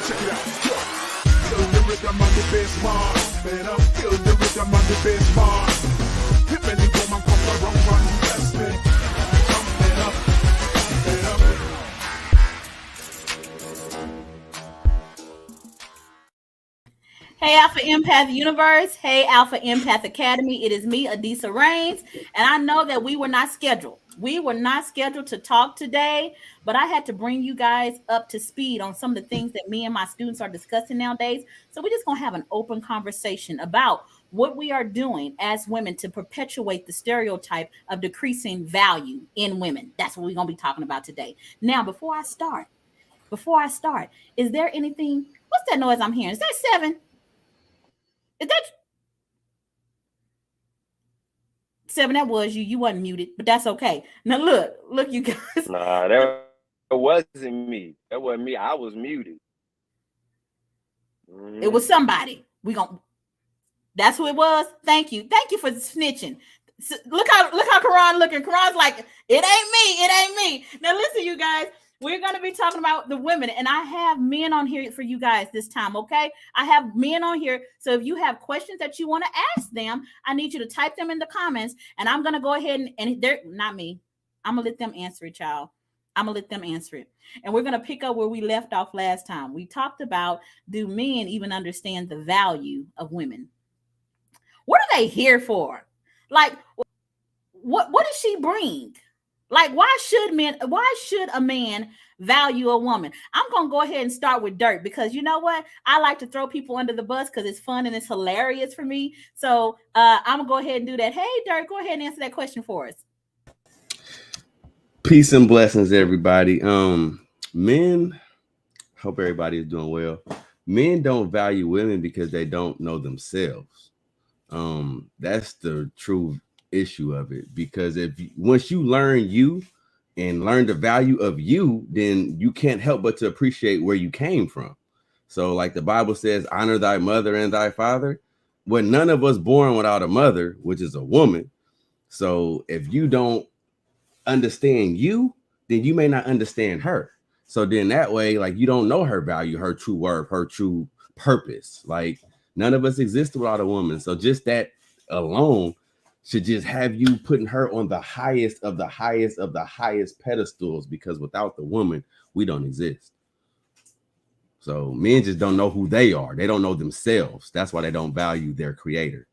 Check it out. Feel the rhythm on the bass bar. Better feel the rhythm on the bass bar. Hippity boom and come around run bless me. Jump it up, Hey, Alpha Empath Universe. Hey, Alpha Empath Academy. It is me, Adisa Rains, and I know that we were not scheduled. We were not scheduled to talk today, but I had to bring you guys up to speed on some of the things that me and my students are discussing nowadays. So we're just going to have an open conversation about what we are doing as women to perpetuate the stereotype of decreasing value in women. That's what we're going to be talking about today. Now, before I start, is there anything? What's that noise I'm hearing? Is that 7? Is that 7? That was you. You wasn't muted, but that's okay. Now look, you guys. Nah, that wasn't me. That wasn't me. I was muted. It was somebody. That's who it was. Thank you for snitching. Look how Karan looking. Karan's like, it ain't me. Now listen, you guys. We're going to be talking about the women, and I have men on here for you guys this time, okay? I have men on here, so if you have questions that you want to ask them, I need you to type them in the comments, and I'm going to go ahead and they're not me. I'm going to let them answer it, y'all. I'm going to let them answer it. And we're going to pick up where we left off last time. We talked about, do men even understand the value of women? What are they here for? Like, what does she bring? Like, why should a man value a woman? I'm going to go ahead and start with Dirk, because you know what? I like to throw people under the bus because it's fun and it's hilarious for me. So I'm going to go ahead and do that. Hey, Dirk, go ahead and answer that question for us. Peace and blessings, everybody. Men, hope everybody is doing well. Men don't value women because they don't know themselves. That's the true issue of it, because once you learn you and learn the value of you, then you can't help but to appreciate where you came from. So like the Bible says, honor thy mother and thy father. Well, none of us born without a mother, which is a woman. So if you don't understand you, then you may not understand her. So then that way, like, you don't know her value, her true worth, her true purpose. Like, none of us exist without a woman. So just that alone should just have you putting her on the highest of the highest of the highest pedestals, because without the woman, we don't exist. So men just don't know who they are. They don't know themselves. That's why they don't value their creator.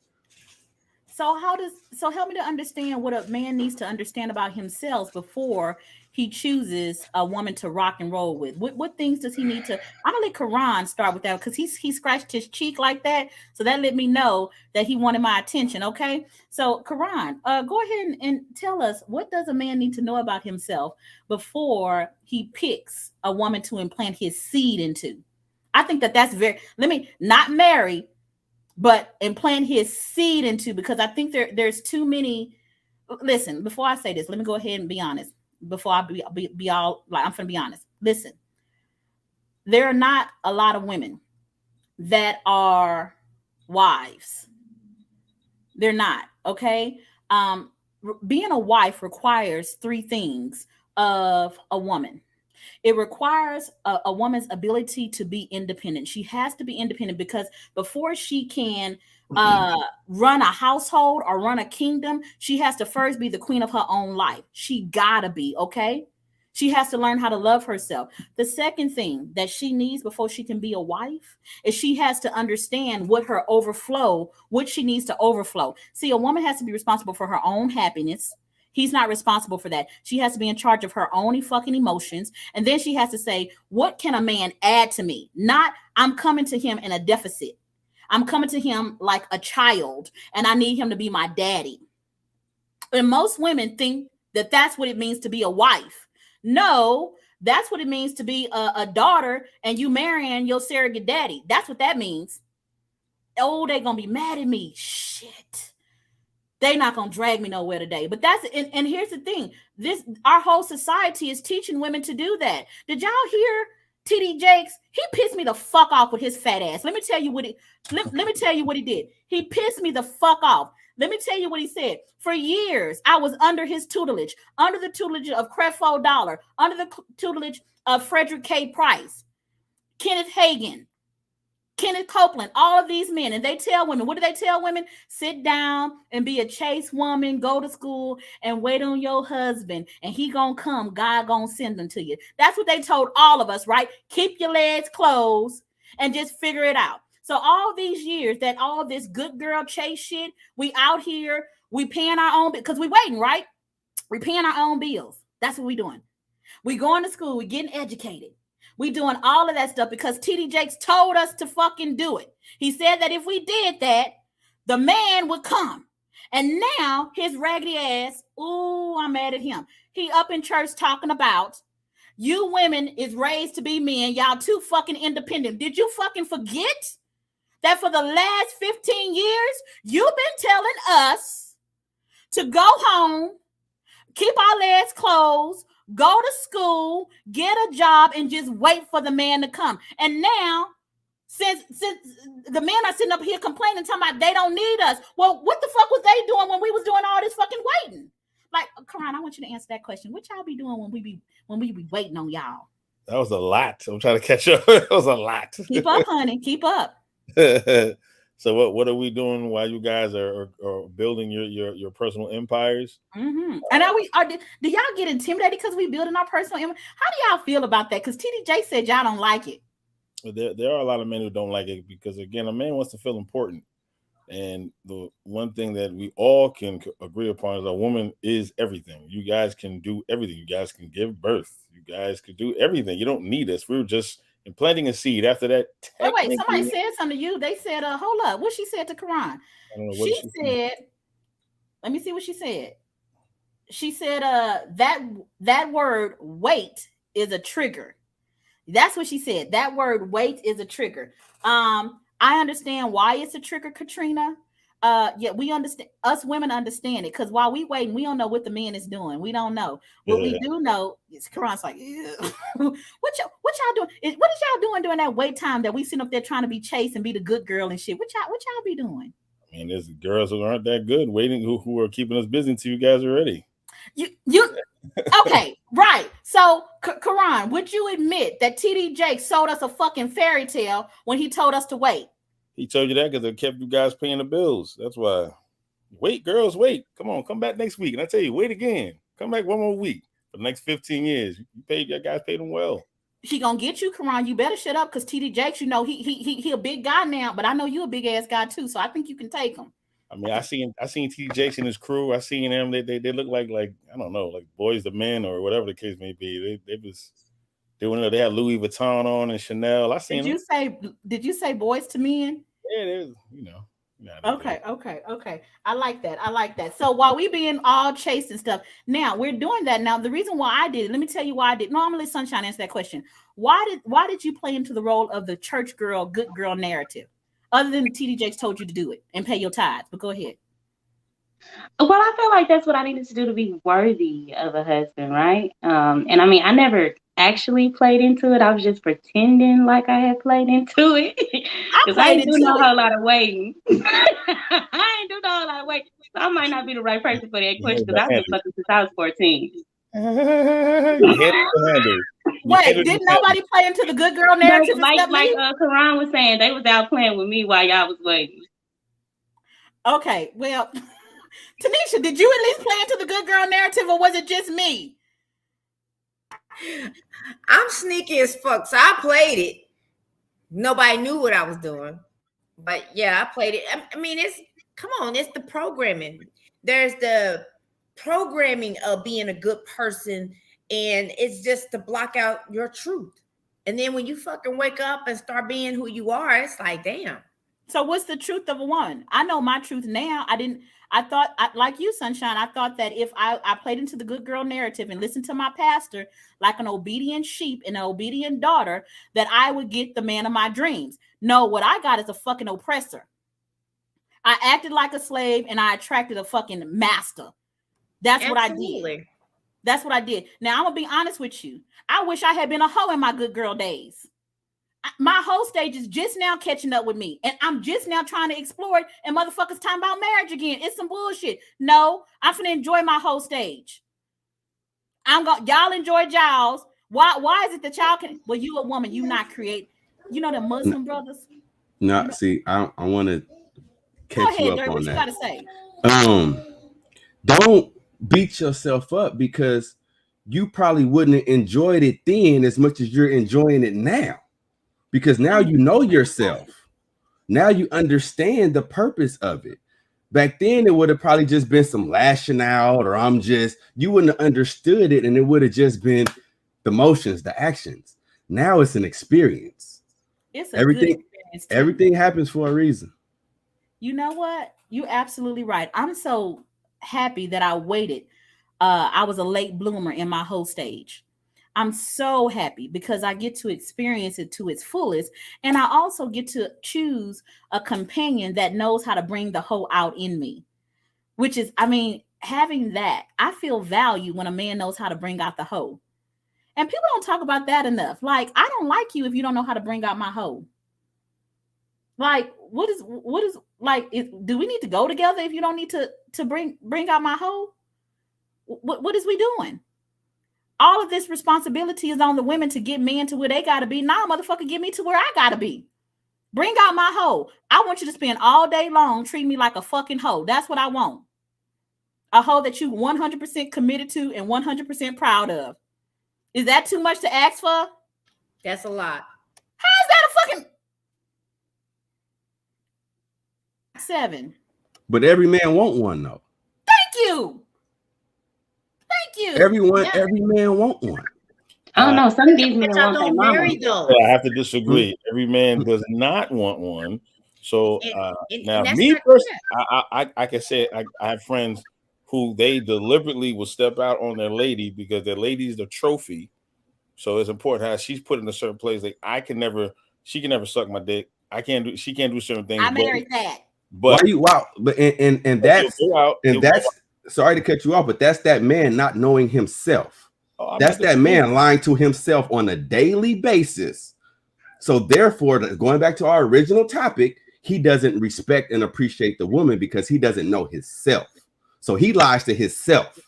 So help me to understand what a man needs to understand about himself before he chooses a woman to rock and roll with. What things does he need to? I'm gonna let Karan start with that, because he scratched his cheek like that, so that let me know that he wanted my attention. Okay, so Karan, go ahead and tell us, what does a man need to know about himself before he picks a woman to implant his seed into? I think that's very. Let me not marry, but implant his seed into, because I think there's too many. Listen, before I say this, let me go ahead and be honest. Before I be all like, I'm gonna be honest. Listen, there are not a lot of women that are wives. They're not, okay? Being a wife requires 3 things of a woman. It requires a woman's ability to be independent. She has to be independent, because before she can run a household or run a kingdom, she has to first be the queen of her own life. She gotta be, okay? She has to learn how to love herself. The second thing that she needs before she can be a wife is she has to understand what she needs to overflow. See, a woman has to be responsible for her own happiness. He's not responsible for that. She has to be in charge of her own fucking emotions. And then she has to say, what can a man add to me? Not, I'm coming to him in a deficit. I'm coming to him like a child, and I need him to be my daddy. And most women think that that's what it means to be a wife. No, that's what it means to be a daughter, and you marrying your surrogate daddy. That's what that means. Oh, they're going to be mad at me. Shit. They're not going to drag me nowhere today. But and here's the thing. Our whole society is teaching women to do that. Did y'all hear TD Jakes? He pissed me the fuck off with his fat ass. Let me tell you what he did. He pissed me the fuck off. Let me tell you what he said. For years, I was under his tutelage, under the tutelage of Creflo Dollar, under the tutelage of Frederick K. Price, Kenneth Hagin, Kenneth Copeland, all of these men. And they tell women, what do they tell women? Sit down and be a chaste woman, go to school and wait on your husband. And he gonna come, God gonna send them to you. That's what they told all of us, right? Keep your legs closed and just figure it out. So all these years that all this good girl chase shit, we out here, we paying our own, because we waiting, right? We paying our own bills. That's what we doing. We going to school, we getting educated. We doing all of that stuff because TD Jakes told us to fucking do it. He said that if we did that, the man would come. And now his raggedy ass, ooh, I'm mad at him. He up in church talking about you women is raised to be men. Y'all too fucking independent. Did you fucking forget that for the last 15 years, you've been telling us to go home, keep our legs closed, go to school, get a job, and just wait for the man to come. And now, since the men are sitting up here complaining, talking about they don't need us. Well, what the fuck was they doing when we was doing all this fucking waiting? Like, Karan, I want you to answer that question. What y'all be doing when we be waiting on y'all? That was a lot. I'm trying to catch up. That was a lot. Keep up, honey. Keep up. So what are we doing while you guys are building your personal empires? Mm-hmm. And do y'all get intimidated because we building our personal empire? How do y'all feel about that? Because TDJ said y'all don't like it. There are a lot of men who don't like it because, again, a man wants to feel important. And the one thing that we all can agree upon is a woman is everything. You guys can do everything. You guys can give birth. You guys can do everything. You don't need us. We're just planting a seed. After that, wait, somebody said something to you. They said, hold up. What she said to Karan? She said, let me see what she said. She said, that word wait is a trigger. That's what she said. That word wait is a trigger. I understand why it's a trigger, Katrina. Yeah, we understand. Us women understand it because while we waiting, we don't know what the man is doing. We don't know. What we do know is Karan's like, what y'all doing? What is y'all doing during that wait time that we sitting up there trying to be chased and be the good girl and shit? What y'all be doing? I mean, there's girls who aren't that good waiting who are keeping us busy until you guys are ready. You okay, right. So Karan, would you admit that TD Jakes sold us a fucking fairy tale when he told us to wait? He told you that because it kept you guys paying the bills. That's why. Wait, girls, wait. Come on, come back next week. And I tell you, wait again. Come back one more week for the next 15 years. You guys paid them well. He gonna get you, Karan. You better shut up because TD Jakes, you know, he a big guy now, but I know you a big ass guy too. So I think you can take him. I mean, I seen TD Jakes and his crew. I seen them. They look like I don't know, like Boys to Men or whatever the case may be. They had Louis Vuitton on and Chanel. I seen. Did you say Boys to Men? Yeah, there's Okay. I like that. So while we being all chased and stuff, now we're doing that. Now the reason why I did it, let me tell you why I did. Normally, Sunshine answer that question. Why did you play into the role of the church girl, good girl narrative? Other than TD Jakes told you to do it and pay your tithes, but go ahead. Well, I feel like that's what I needed to do to be worthy of a husband, right? And I mean, I never actually played into it. I was just pretending like I had played into it because I didn't do no whole lot of waiting. I ain't do no whole lot of waiting, so I might not be the right person for that question because I've been fucking since I was 14. Wait, didn't nobody play into the good girl narrative? Like Karan was saying, they was out playing with me while y'all was waiting. Okay, well, Tanisha, did you at least play into the good girl narrative, or was it just me? I'm sneaky as fuck, so I played it. Nobody knew what I was doing, but yeah, I played it. I mean, it's the programming. There's the programming of being a good person, and it's just to block out your truth. And then when you fucking wake up and start being who you are, it's like, damn. So what's the truth of a woman? I know my truth now. I thought, like you, Sunshine, I thought that if I played into the good girl narrative and listened to my pastor like an obedient sheep and an obedient daughter, that I would get the man of my dreams. No, what I got is a fucking oppressor. I acted like a slave and I attracted a fucking master. That's Absolutely. What I did. That's what I did. Now, I'm going to be honest with you. I wish I had been a hoe in my good girl days. My whole stage is just now catching up with me, and I'm just now trying to explore it. And motherfuckers talking about marriage again. It's some bullshit. No, I'm finna enjoy my whole stage. Y'all enjoy y'all's. Why is it that y'all can? Well, you a woman, you not create. You know the Muslim brothers. No, see, I want to Go catch you ahead, up Dirk. on What you that. gotta say? Don't beat yourself up because you probably wouldn't have enjoyed it then as much as you're enjoying it now. Because now you know yourself. Now you understand the purpose of it. Back then, it would have probably just been some lashing out, or you wouldn't have understood it, and it would have just been the motions, the actions. Now it's an experience. It's a good experience too. Everything happens for a reason. You know what? You're absolutely right. I'm so happy that I waited. I was a late bloomer in my whole stage. I'm so happy because I get to experience it to its fullest. And I also get to choose a companion that knows how to bring the hoe out in me, which is, I mean, having that, I feel value when a man knows how to bring out the hoe. And people don't talk about that enough. Like, I don't like you if you don't know how to bring out my hoe. Like, what is like, do we need to go together if you don't need to bring out my hoe? What is we doing? All of this responsibility is on the women to get men to where they got to be. Nah, motherfucker, get me to where I got to be. Bring out my hoe. I want you to spend all day long treating me like a fucking hoe. That's what I want. A hoe that you 100% committed to and 100% proud of. Is that too much to ask for? That's a lot. How is that a fucking 7? But every man want one though. Thank you. Every man want one. I don't know. Some of these men But y'all want their don't mama. marry though. I have to disagree. Every man does not want one. So now, that's me not personally, I can say I have friends who they deliberately will step out on their lady because their lady is the trophy. So it's important how she's put in a certain place. Like she can never suck my dick. She can't do certain things. I married that. But that's sorry to cut you off, but that's that man not knowing himself. That's that man lying to himself on a daily basis. So therefore, going back to our original topic, he doesn't respect and appreciate the woman because he doesn't know himself. So he lies to himself.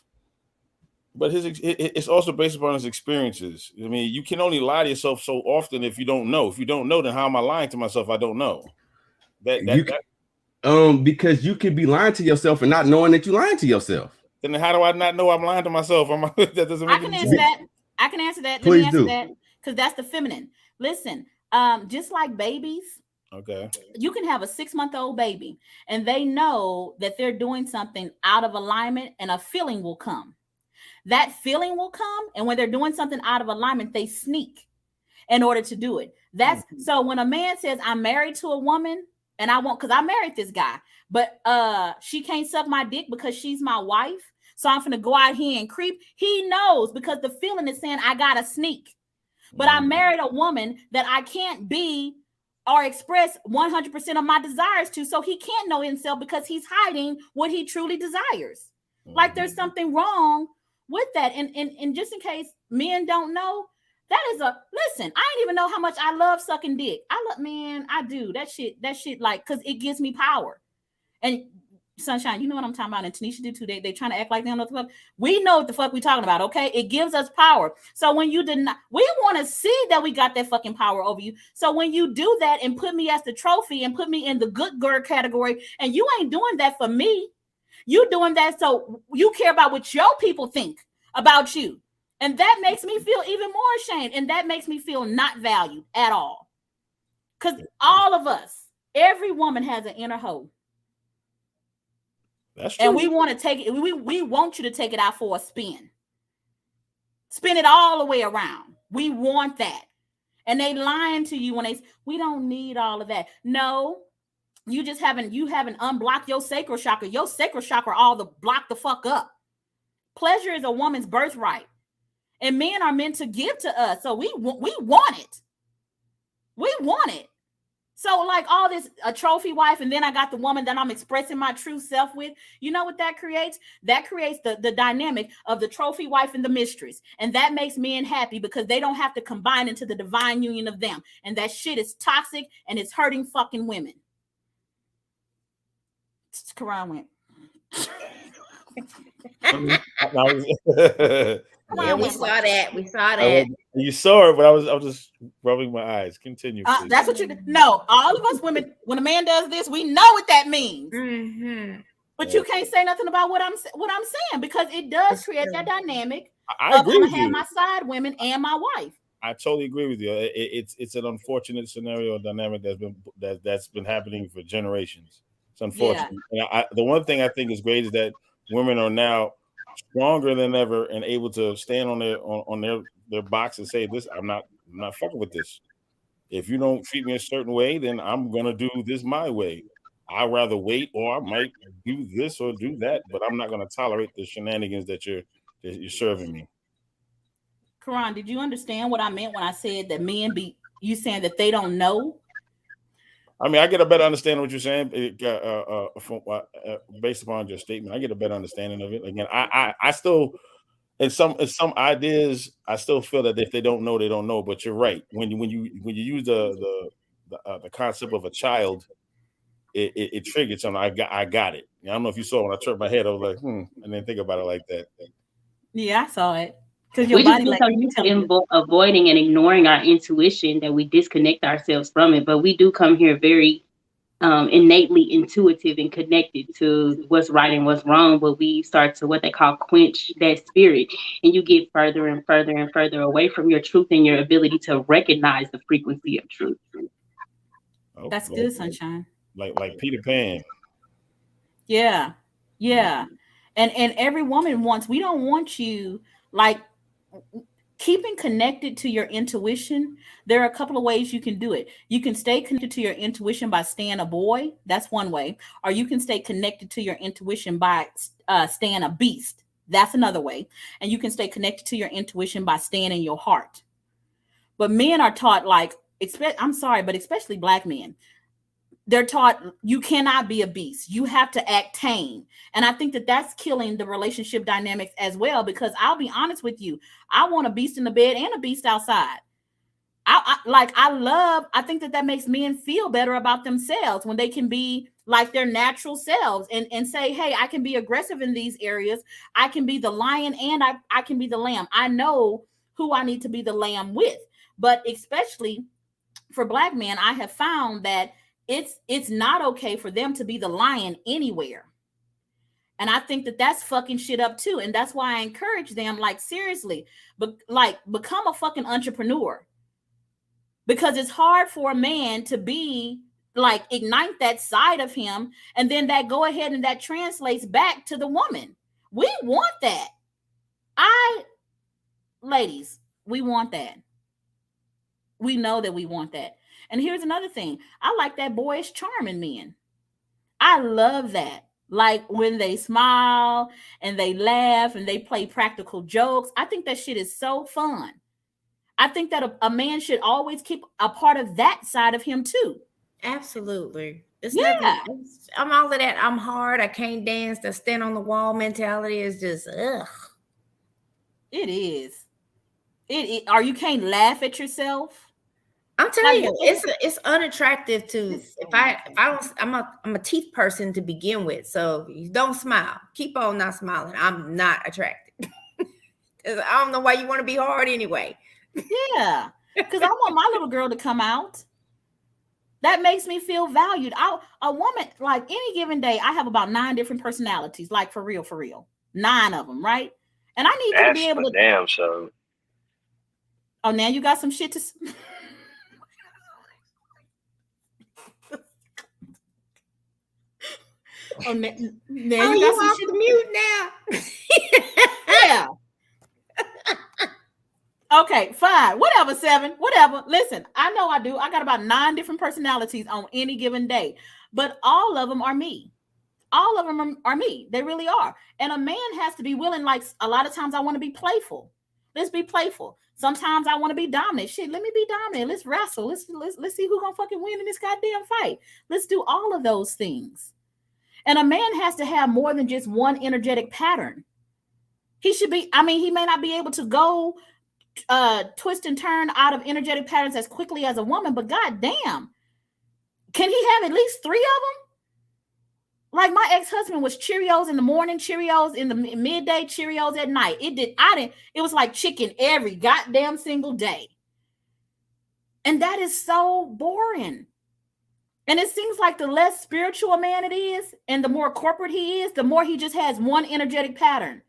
But it's also based upon his experiences. I mean, you can only lie to yourself so often if you don't know. If you don't know, then how am I lying to myself? I don't know. Because you could be lying to yourself and not knowing that you're lying to yourself. Then how do I not know I'm lying to myself? That doesn't make any sense. I can answer that. Please Let me answer do. that because that's the feminine. Listen, just like babies, okay, you can have a 6-month-old baby and they know that they're doing something out of alignment and a feeling will come. That feeling will come, and when they're doing something out of alignment, they sneak in order to do it. That's so when a man says, I'm married to a woman and I won't, because I married this guy, but she can't suck my dick because she's my wife. So I'm gonna go out here and creep. He knows because the feeling is saying I gotta sneak. But I married a woman that I can't be or express 100% of my desires to. So he can't know himself because he's hiding what he truly desires. Like there's something wrong with that. And just in case men don't know, that is listen, I didn't even know how much I love sucking dick. I do that shit like, cause it gives me power. And Sunshine, you know what I'm talking about, and Tanisha do too. They trying to act like they don't know what the fuck. We know what the fuck we talking about, okay? It gives us power. So when you deny, we want to see that we got that fucking power over you. So when you do that and put me as the trophy and put me in the good girl category, and you ain't doing that for me, you doing that so you care about what your people think about you. And that makes me feel even more ashamed. And that makes me feel not valued at all. Because all of us, every woman has an inner hoe. That's true. And we want to take it. We want you to take it out for a spin. Spin it all the way around. We want that. And they lying to you when we don't need all of that. No, you haven't unblocked your sacral chakra. Your sacral chakra all the block the fuck up. Pleasure is a woman's birthright. And men are meant to give to us. So we want it. We want it. So like all this a trophy wife, and then I got the woman that I'm expressing my true self with. You know what that creates? That creates the dynamic of the trophy wife and the mistress. And that makes men happy because they don't have to combine into the divine union of them. And that shit is toxic and it's hurting fucking women. Karan went. Yeah, we saw that. We saw that. You saw it, but I was just rubbing my eyes. Continue. That's what you do. No, all of us women, when a man does this, we know what that means. Mm-hmm. But you can't say nothing about what I'm saying because it does create that dynamic. I agree with I have you. my side women and my wife. I totally agree with you. It's an unfortunate scenario dynamic that's been happening for generations. It's unfortunate. Yeah. And the one thing I think is great is that women are now stronger than ever and able to stand on their box and say, "This, I'm not fucking with this. If you don't treat me a certain way, then I'm gonna do this my way. I'd rather wait, or I might do this or do that, but I'm not gonna tolerate the shenanigans that you're serving me." Karan, did you understand what I meant when I said that men be you saying that they don't know? I mean, I get a better understanding of what you're saying based upon your statement. I get a better understanding of it. Again, I still, in some ideas, I still feel that if they don't know, they don't know. But you're right. When you use the concept of a child, it triggered something. I got it. I don't know if you saw when I turned my head. I was like, and then think about it like that. Yeah, I saw it. We just get so used to avoiding and ignoring our intuition that we disconnect ourselves from it. But we do come here very innately intuitive and connected to what's right and what's wrong. But we start to what they call quench that spirit, and you get further and further and further away from your truth and your ability to recognize the frequency of truth. Oh, that's good, Sunshine. Like Peter Pan. Yeah. And every woman wants. We don't want you like. Keeping connected to your intuition, there are a couple of ways you can do it. You can stay connected to your intuition by staying a boy. That's one way. Or you can stay connected to your intuition by staying a beast. That's another way. And you can stay connected to your intuition by staying in your heart. But men are taught I'm sorry, but especially Black men, they're taught you cannot be a beast. You have to act tame. And I think that that's killing the relationship dynamics as well, because I'll be honest with you. I want a beast in the bed and a beast outside. I think that makes men feel better about themselves when they can be like their natural selves and say, hey, I can be aggressive in these areas. I can be the lion and I can be the lamb. I know who I need to be the lamb with. But especially for Black men, I have found that it's not okay for them to be the lion anywhere. And I think that that's fucking shit up too. And that's why I encourage them, like, seriously, but like become a fucking entrepreneur. Because it's hard for a man to be like ignite that side of him. And then that go ahead and that translates back to the woman. We want that. Ladies, we want that. We know that we want that. And here's another thing. I like that boyish charm in men. I love that. Like when they smile and they laugh and they play practical jokes. I think that shit is so fun. I think that a man should always keep a part of that side of him too. Absolutely. I'm all of that. I'm hard. I can't dance. The stand on the wall mentality is just ugh. It is. Or you can't laugh at yourself. I'm telling you, it's unattractive to I'm a teeth person to begin with. So you don't smile. Keep on not smiling. I'm not attracted. I don't know why you want to be hard anyway. Yeah. Because I want my little girl to come out. That makes me feel valued. A woman, like any given day, I have about 9 different personalities, like for real. 9 of them, right? And I need you to be able to. Damn show. Oh, now you got some shit to. Oh, now you got some off shit the mute now. Yeah. Okay, fine. Whatever, 7. Whatever. Listen, I know I do. I got about 9 different personalities on any given day, but all of them are me. All of them are me. They really are. And a man has to be willing. Like a lot of times I want to be playful. Let's be playful. Sometimes I want to be dominant. Shit, let me be dominant. Let's wrestle. Let's see who's gonna fucking win in this goddamn fight. Let's do all of those things. And a man has to have more than just one energetic pattern. He should be, I mean, he may not be able to go twist and turn out of energetic patterns as quickly as a woman, but goddamn, can he have at least 3 of them? Like my ex-husband was Cheerios in the morning, Cheerios in the midday, Cheerios at night. It was like chicken every goddamn single day. And that is so boring. And it seems like the less spiritual a man it is, and the more corporate he is, the more he just has one energetic pattern.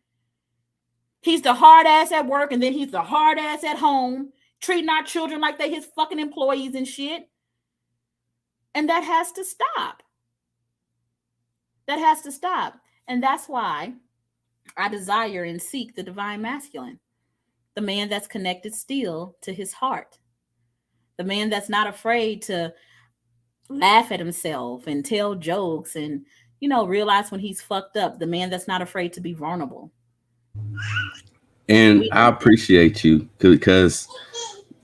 He's the hard ass at work, and then he's the hard ass at home, treating our children like they his fucking employees and shit. And that has to stop. That has to stop. And that's why I desire and seek the divine masculine, the man that's connected still to his heart, the man that's not afraid to laugh at himself and tell jokes and, you know, realize when he's fucked up, the man that's not afraid to be vulnerable. And I appreciate you because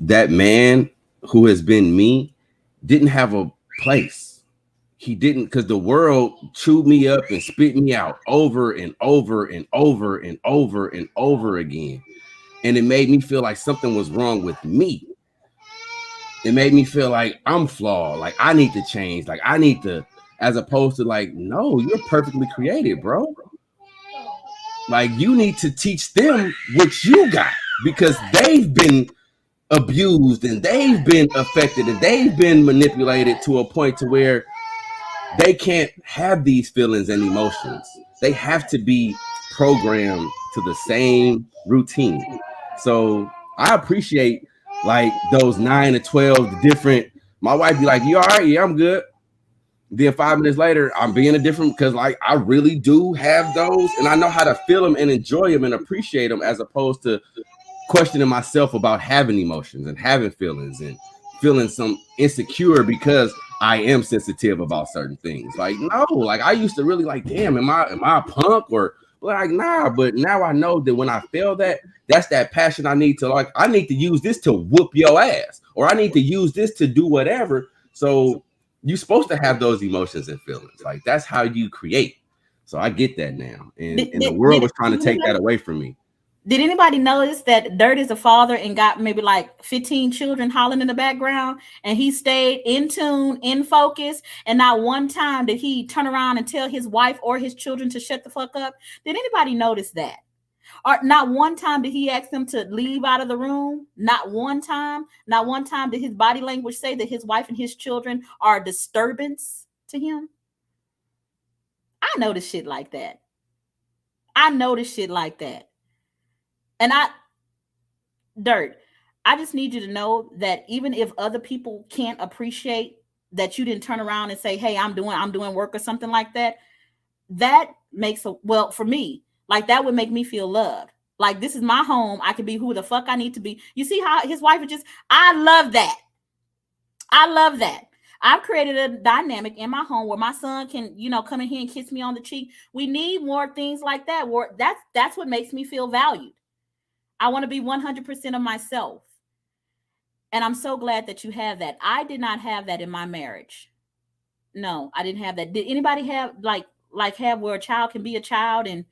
that man who has been me didn't have a place. He didn't, because the world chewed me up and spit me out over and over and over and over and over again. And it made me feel like something was wrong with me. It made me feel like I'm flawed, like I need to change, like I need to, as opposed to like, no, you're perfectly created, bro. Like you need to teach them what you got because they've been abused and they've been affected and they've been manipulated to a point to where they can't have these feelings and emotions. They have to be programmed to the same routine. So I appreciate like those 9 to 12 different. My wife be like, "You all right? Yeah, I'm good." Then 5 minutes later, I'm being a different because like I really do have those, and I know how to feel them and enjoy them and appreciate them, as opposed to questioning myself about having emotions and having feelings and feeling some insecure because I am sensitive about certain things. Like, no, like I used to really like, damn, am I a punk or like, nah, but now I know that when I feel that, that's that passion I need to like, I need to use this to whoop your ass, or I need to use this to do whatever. So you're supposed to have those emotions and feelings. Like that's how you create. So I get that now. And the world was trying to take that away from me. Did anybody notice that Dirt is a father and got maybe like 15 children hollering in the background, and he stayed in tune, in focus, and not one time did he turn around and tell his wife or his children to shut the fuck up? Did anybody notice that? Or not one time did he ask them to leave out of the room? Not one time. Not one time did his body language say that his wife and his children are a disturbance to him? I noticed shit like that. And Dirt, I just need you to know that even if other people can't appreciate that you didn't turn around and say, "Hey, I'm doing work," or something like that, that makes for me, like that would make me feel loved. Like this is my home. I can be who the fuck I need to be. You see how his wife is just, I love that. I've created a dynamic in my home where my son can, you know, come in here and kiss me on the cheek. We need more things like that. Where that's what makes me feel valued. I want to be 100% of myself. And I'm so glad that you have that. I did not have that in my marriage. No, I didn't have that. Did anybody have like have where a child can be a child? And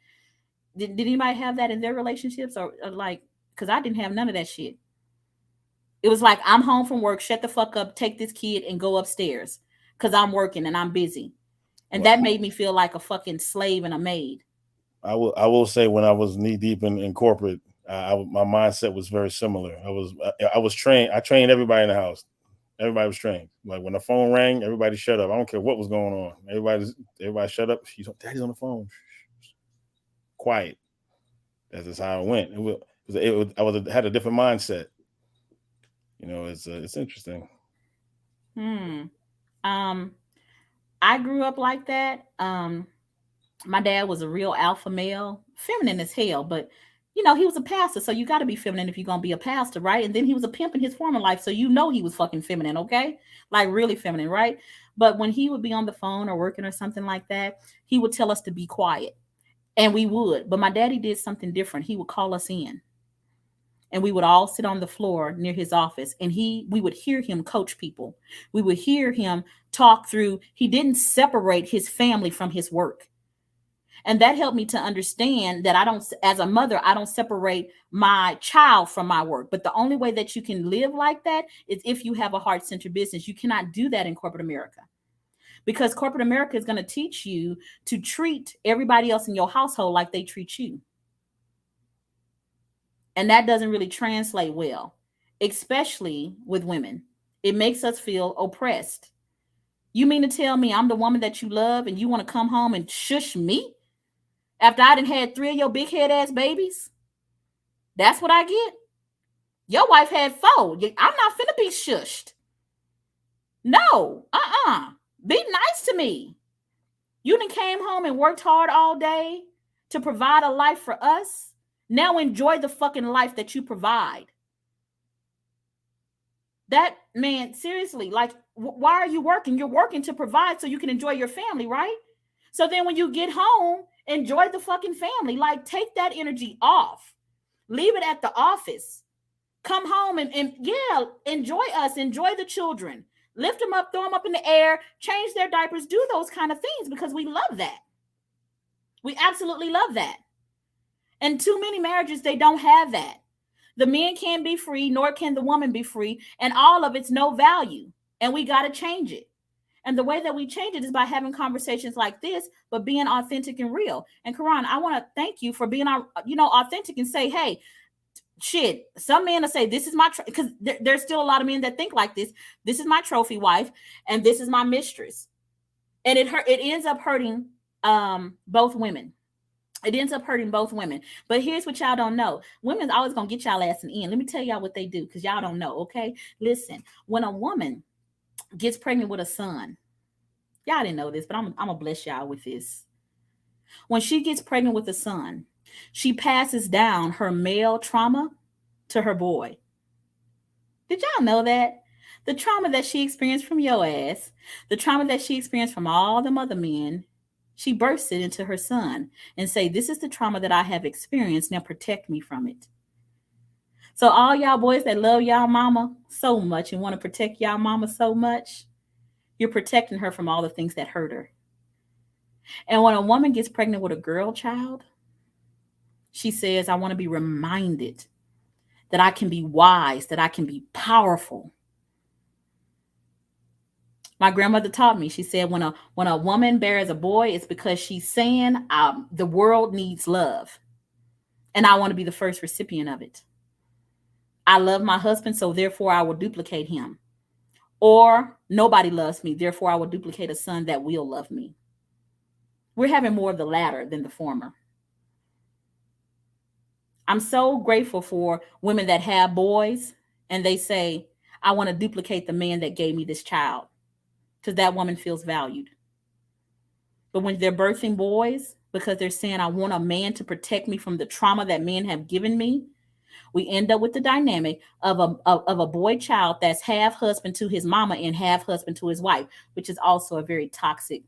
did anybody have that in their relationships or like, because I didn't have none of that shit. It was like, I'm home from work, shut the fuck up, take this kid and go upstairs because I'm working and I'm busy. And that made me feel like a fucking slave and a maid. I will say when I was knee deep in corporate, my mindset was very similar. I was trained. I trained everybody in the house. Everybody was trained. Like when the phone rang, everybody shut up. I don't care what was going on. Everybody shut up. Daddy's on the phone. Quiet. That's just how it went. I had a different mindset. You know, it's interesting. I grew up like that. My dad was a real alpha male, feminine as hell, but you know, he was a pastor, so you got to be feminine if you're going to be a pastor, right? And then he was a pimp in his former life, so you know he was fucking feminine, okay? Like really feminine, right? But when he would be on the phone or working or something like that, he would tell us to be quiet, and we would. But my daddy did something different. He would call us in, and we would all sit on the floor near his office, and we would hear him coach people. We would hear him talk through. He didn't separate his family from his work. And that helped me to understand that as a mother, I don't separate my child from my work. But the only way that you can live like that is if you have a heart-centered business. You cannot do that in corporate America, because corporate America is going to teach you to treat everybody else in your household like they treat you. And that doesn't really translate well, especially with women. It makes us feel oppressed. You mean to tell me I'm the woman that you love and you want to come home and shush me after I done had 3 of your big head ass babies? That's what I get? Your wife had 4. I'm not finna be shushed. No, be nice to me. You done came home and worked hard all day to provide a life for us. Now enjoy the fucking life that you provide. That, man, seriously, like, why are you working? You're working to provide so you can enjoy your family, right? So then when you get home, enjoy the fucking family. Like, take that energy off. Leave it at the office. Come home and yeah, enjoy us. Enjoy the children. Lift them up, throw them up in the air, change their diapers, do those kind of things, because we love that. We absolutely love that. And too many marriages, they don't have that. The men can't be free, nor can the woman be free. And all of it's no value. And we got to change it. And the way that we change it is by having conversations like this, but being authentic and real. And Karan, I want to thank you for being, authentic and say, hey, shit, some men will say, this is my, because there's still a lot of men that think like this. This is my trophy wife, and this is my mistress. And it ends up hurting both women. It ends up hurting both women. But here's what y'all don't know. Women's always going to get y'all ass in the end. Let me tell y'all what they do, because y'all don't know, okay? Listen, when a woman gets pregnant with a son, y'all didn't know this, but I'm going to bless y'all with this. When she gets pregnant with a son, she passes down her male trauma to her boy. Did y'all know that? The trauma that she experienced from your ass, the trauma that she experienced from all them other men, she bursts it into her son and say, this is the trauma that I have experienced. Now protect me from it. So all y'all boys that love y'all mama so much and want to protect y'all mama so much, you're protecting her from all the things that hurt her. And when a woman gets pregnant with a girl child, she says, I want to be reminded that I can be wise, that I can be powerful. My grandmother taught me, she said, when a woman bears a boy, it's because she's saying the world needs love. And I want to be the first recipient of it. I love my husband, so therefore I will duplicate him. Or nobody loves me, therefore I will duplicate a son that will love me. We're having more of the latter than the former. I'm so grateful for women that have boys and they say, I want to duplicate the man that gave me this child, because that woman feels valued. But when they're birthing boys, because they're saying, I want a man to protect me from the trauma that men have given me, we end up with the dynamic of a boy child that's half husband to his mama and half husband to his wife, which is also a very toxic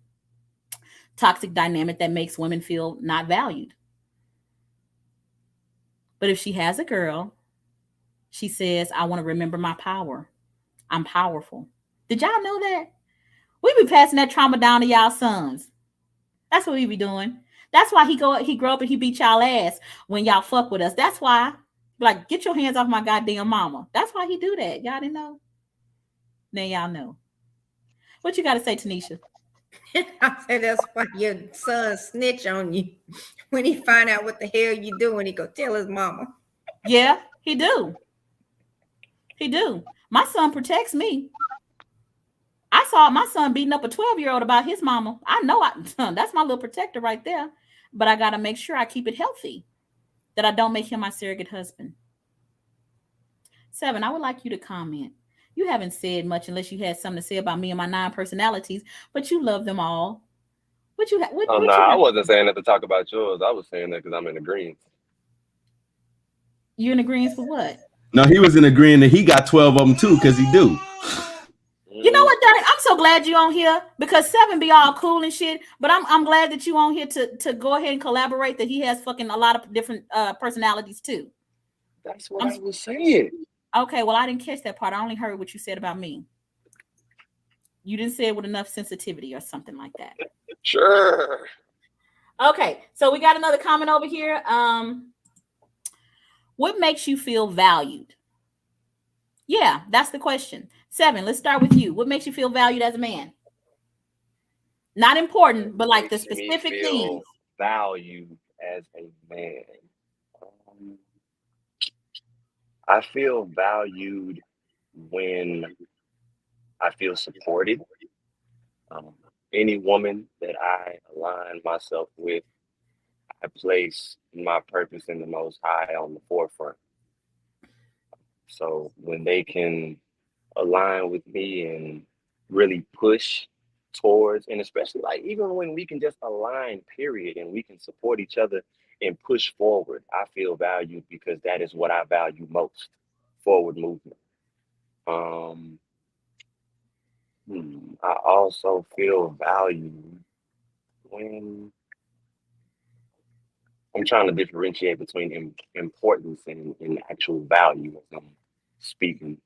dynamic that makes women feel not valued. But if she has a girl, she says, I want to remember my power. I'm powerful. Did y'all know that? We be passing that trauma down to y'all sons. That's what we be doing. That's why he grow up and he beat y'all ass when y'all fuck with us. That's why, like, get your hands off my goddamn mama. That's why he do that. Y'all didn't know? Now y'all know. What you got to say, Tanisha? I said that's why your son snitch on you. When he find out what the hell you doing, he go tell his mama. Yeah, he do. He do. My son protects me. I saw my son beating up a 12-year-old about his mama. I know that's my little protector right there. But I got to make sure I keep it healthy, that I don't make him my surrogate husband. 7, I would like you to comment. You haven't said much unless you had something to say about me and my 9 personalities, but you love them all. I wasn't saying that to talk about yours. I was saying that because I'm in agreement. You in agreement for what? No, he was in agreement that he got 12 of them too, because he do. You know what, Derek? I'm so glad you on here, because 7 be all cool and shit. But I'm glad that you on here to go ahead and collaborate, that he has fucking a lot of different personalities too. That's what I was saying. Okay, well, I didn't catch that part. I only heard what you said about me. You didn't say it with enough sensitivity or something like that. Sure. Okay, so we got another comment over here. What makes you feel valued? Yeah, that's the question. 7, let's start with you. What makes you feel valued as a man? Not important, but like the Makes me specific feel things. valued as a man. I feel valued when I feel supported. Any woman that I align myself with, I place my purpose in the Most High on the forefront. So when they can align with me and really push towards, and especially like even when we can just align, period, and we can support each other and push forward, I feel valued because that is what I value most, forward movement. I also feel valued when I'm trying to differentiate between importance and actual value as I'm speaking.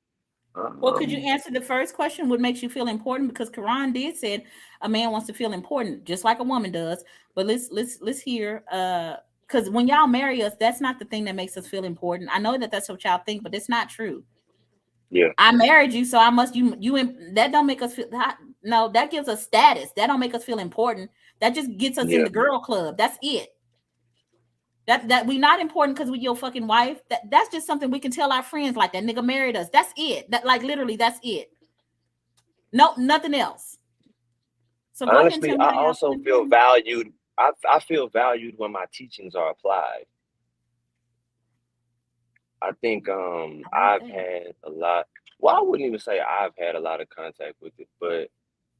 Well, could you answer the first question? What makes you feel important? Because Quran did said a man wants to feel important, just like a woman does. But let's hear. Because when y'all marry us, that's not the thing that makes us feel important. I know that that's what y'all think, but it's not true. Yeah. I married you, so I must you that don't make us feel. No, that gives us status. That don't make us feel important. That just gets us in the girl club. That's it. That we not important because we your fucking wife. That's just something we can tell our friends, like that nigga married us. That's it. That like literally that's it. No, nothing else. So go honestly, ahead and tell me I also feel valued. I feel valued when my teachings are applied. I think I've had a lot. Well, I wouldn't even say I've had a lot of contact with it, but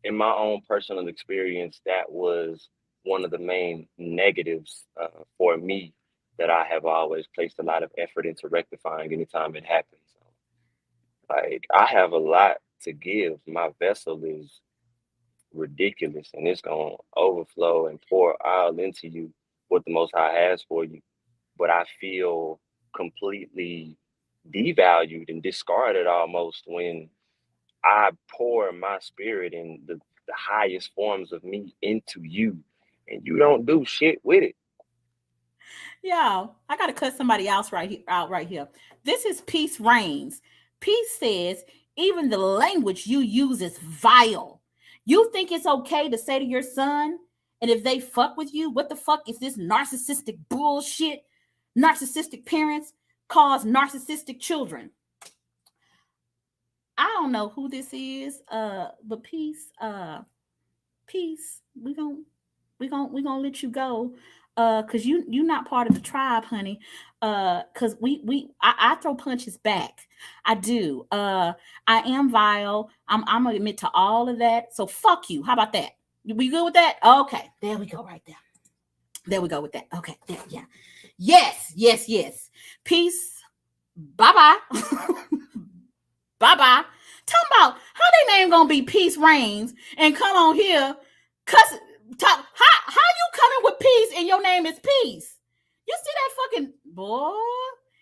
in my own personal experience, that was one of the main negatives for me that I have always placed a lot of effort into rectifying anytime it happens. Like I have a lot to give. My vessel is ridiculous and it's gonna overflow and pour all into you what the Most High has for you. But I feel completely devalued and discarded almost when I pour my spirit and the highest forms of me into you and you don't do shit with it. Yeah, I gotta cut somebody else out right here. This is Peace Reigns. Peace says, even the language you use is vile. You think it's okay to say to your son, and if they fuck with you, what the fuck is this narcissistic bullshit? Narcissistic parents cause narcissistic children. I don't know who this is, but Peace, we gonna let you go. Cause you not part of the tribe, honey. Cause I throw punches back. I do. I am vile. I'm gonna admit to all of that. So fuck you. How about that? We good with that? Okay, there we go, right there. There we go with that. Okay, there, yeah. Yes. Peace. Bye-bye. Bye-bye. Talking about how they name gonna be Peace Reigns and come on here cuss. Talk, how you coming with peace and your name is Peace? You see that fucking boy?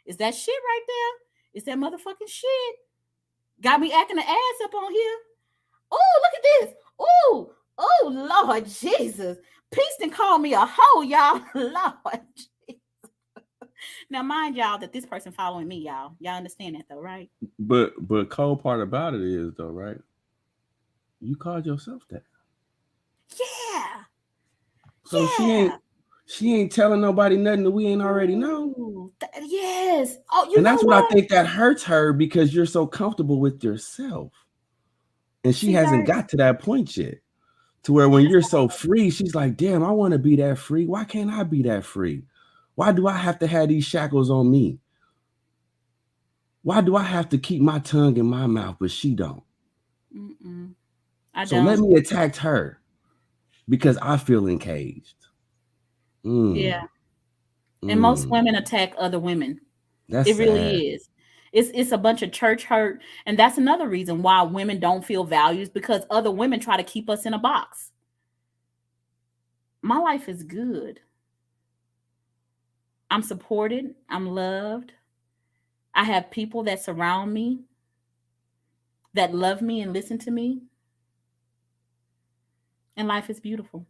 Is that shit right there? Is that motherfucking shit? Got me acting the ass up on here. Oh, look at this. Oh, Lord Jesus. Peace done call me a hoe, y'all. Lord Jesus. Now, mind y'all that this person following me, y'all. Y'all understand that though, right? But cold part about it is though, right? You called yourself that. Yeah. So she ain't telling nobody nothing that we ain't already know. Yes. Oh, you and know that's what I think that hurts her because you're so comfortable with yourself. And she hasn't got to that point yet. To where when you're so free, she's like, damn, I want to be that free. Why can't I be that free? Why do I have to have these shackles on me? Why do I have to keep my tongue in my mouth, but she don't? So let me attack her because I feel encaged. Yeah. And most women attack other women. That's it really is. It's a bunch of church hurt. And that's another reason why women don't feel valued, because other women try to keep us in a box. My life is good. I'm supported. I'm loved. I have people that surround me, that love me and listen to me. And life is beautiful.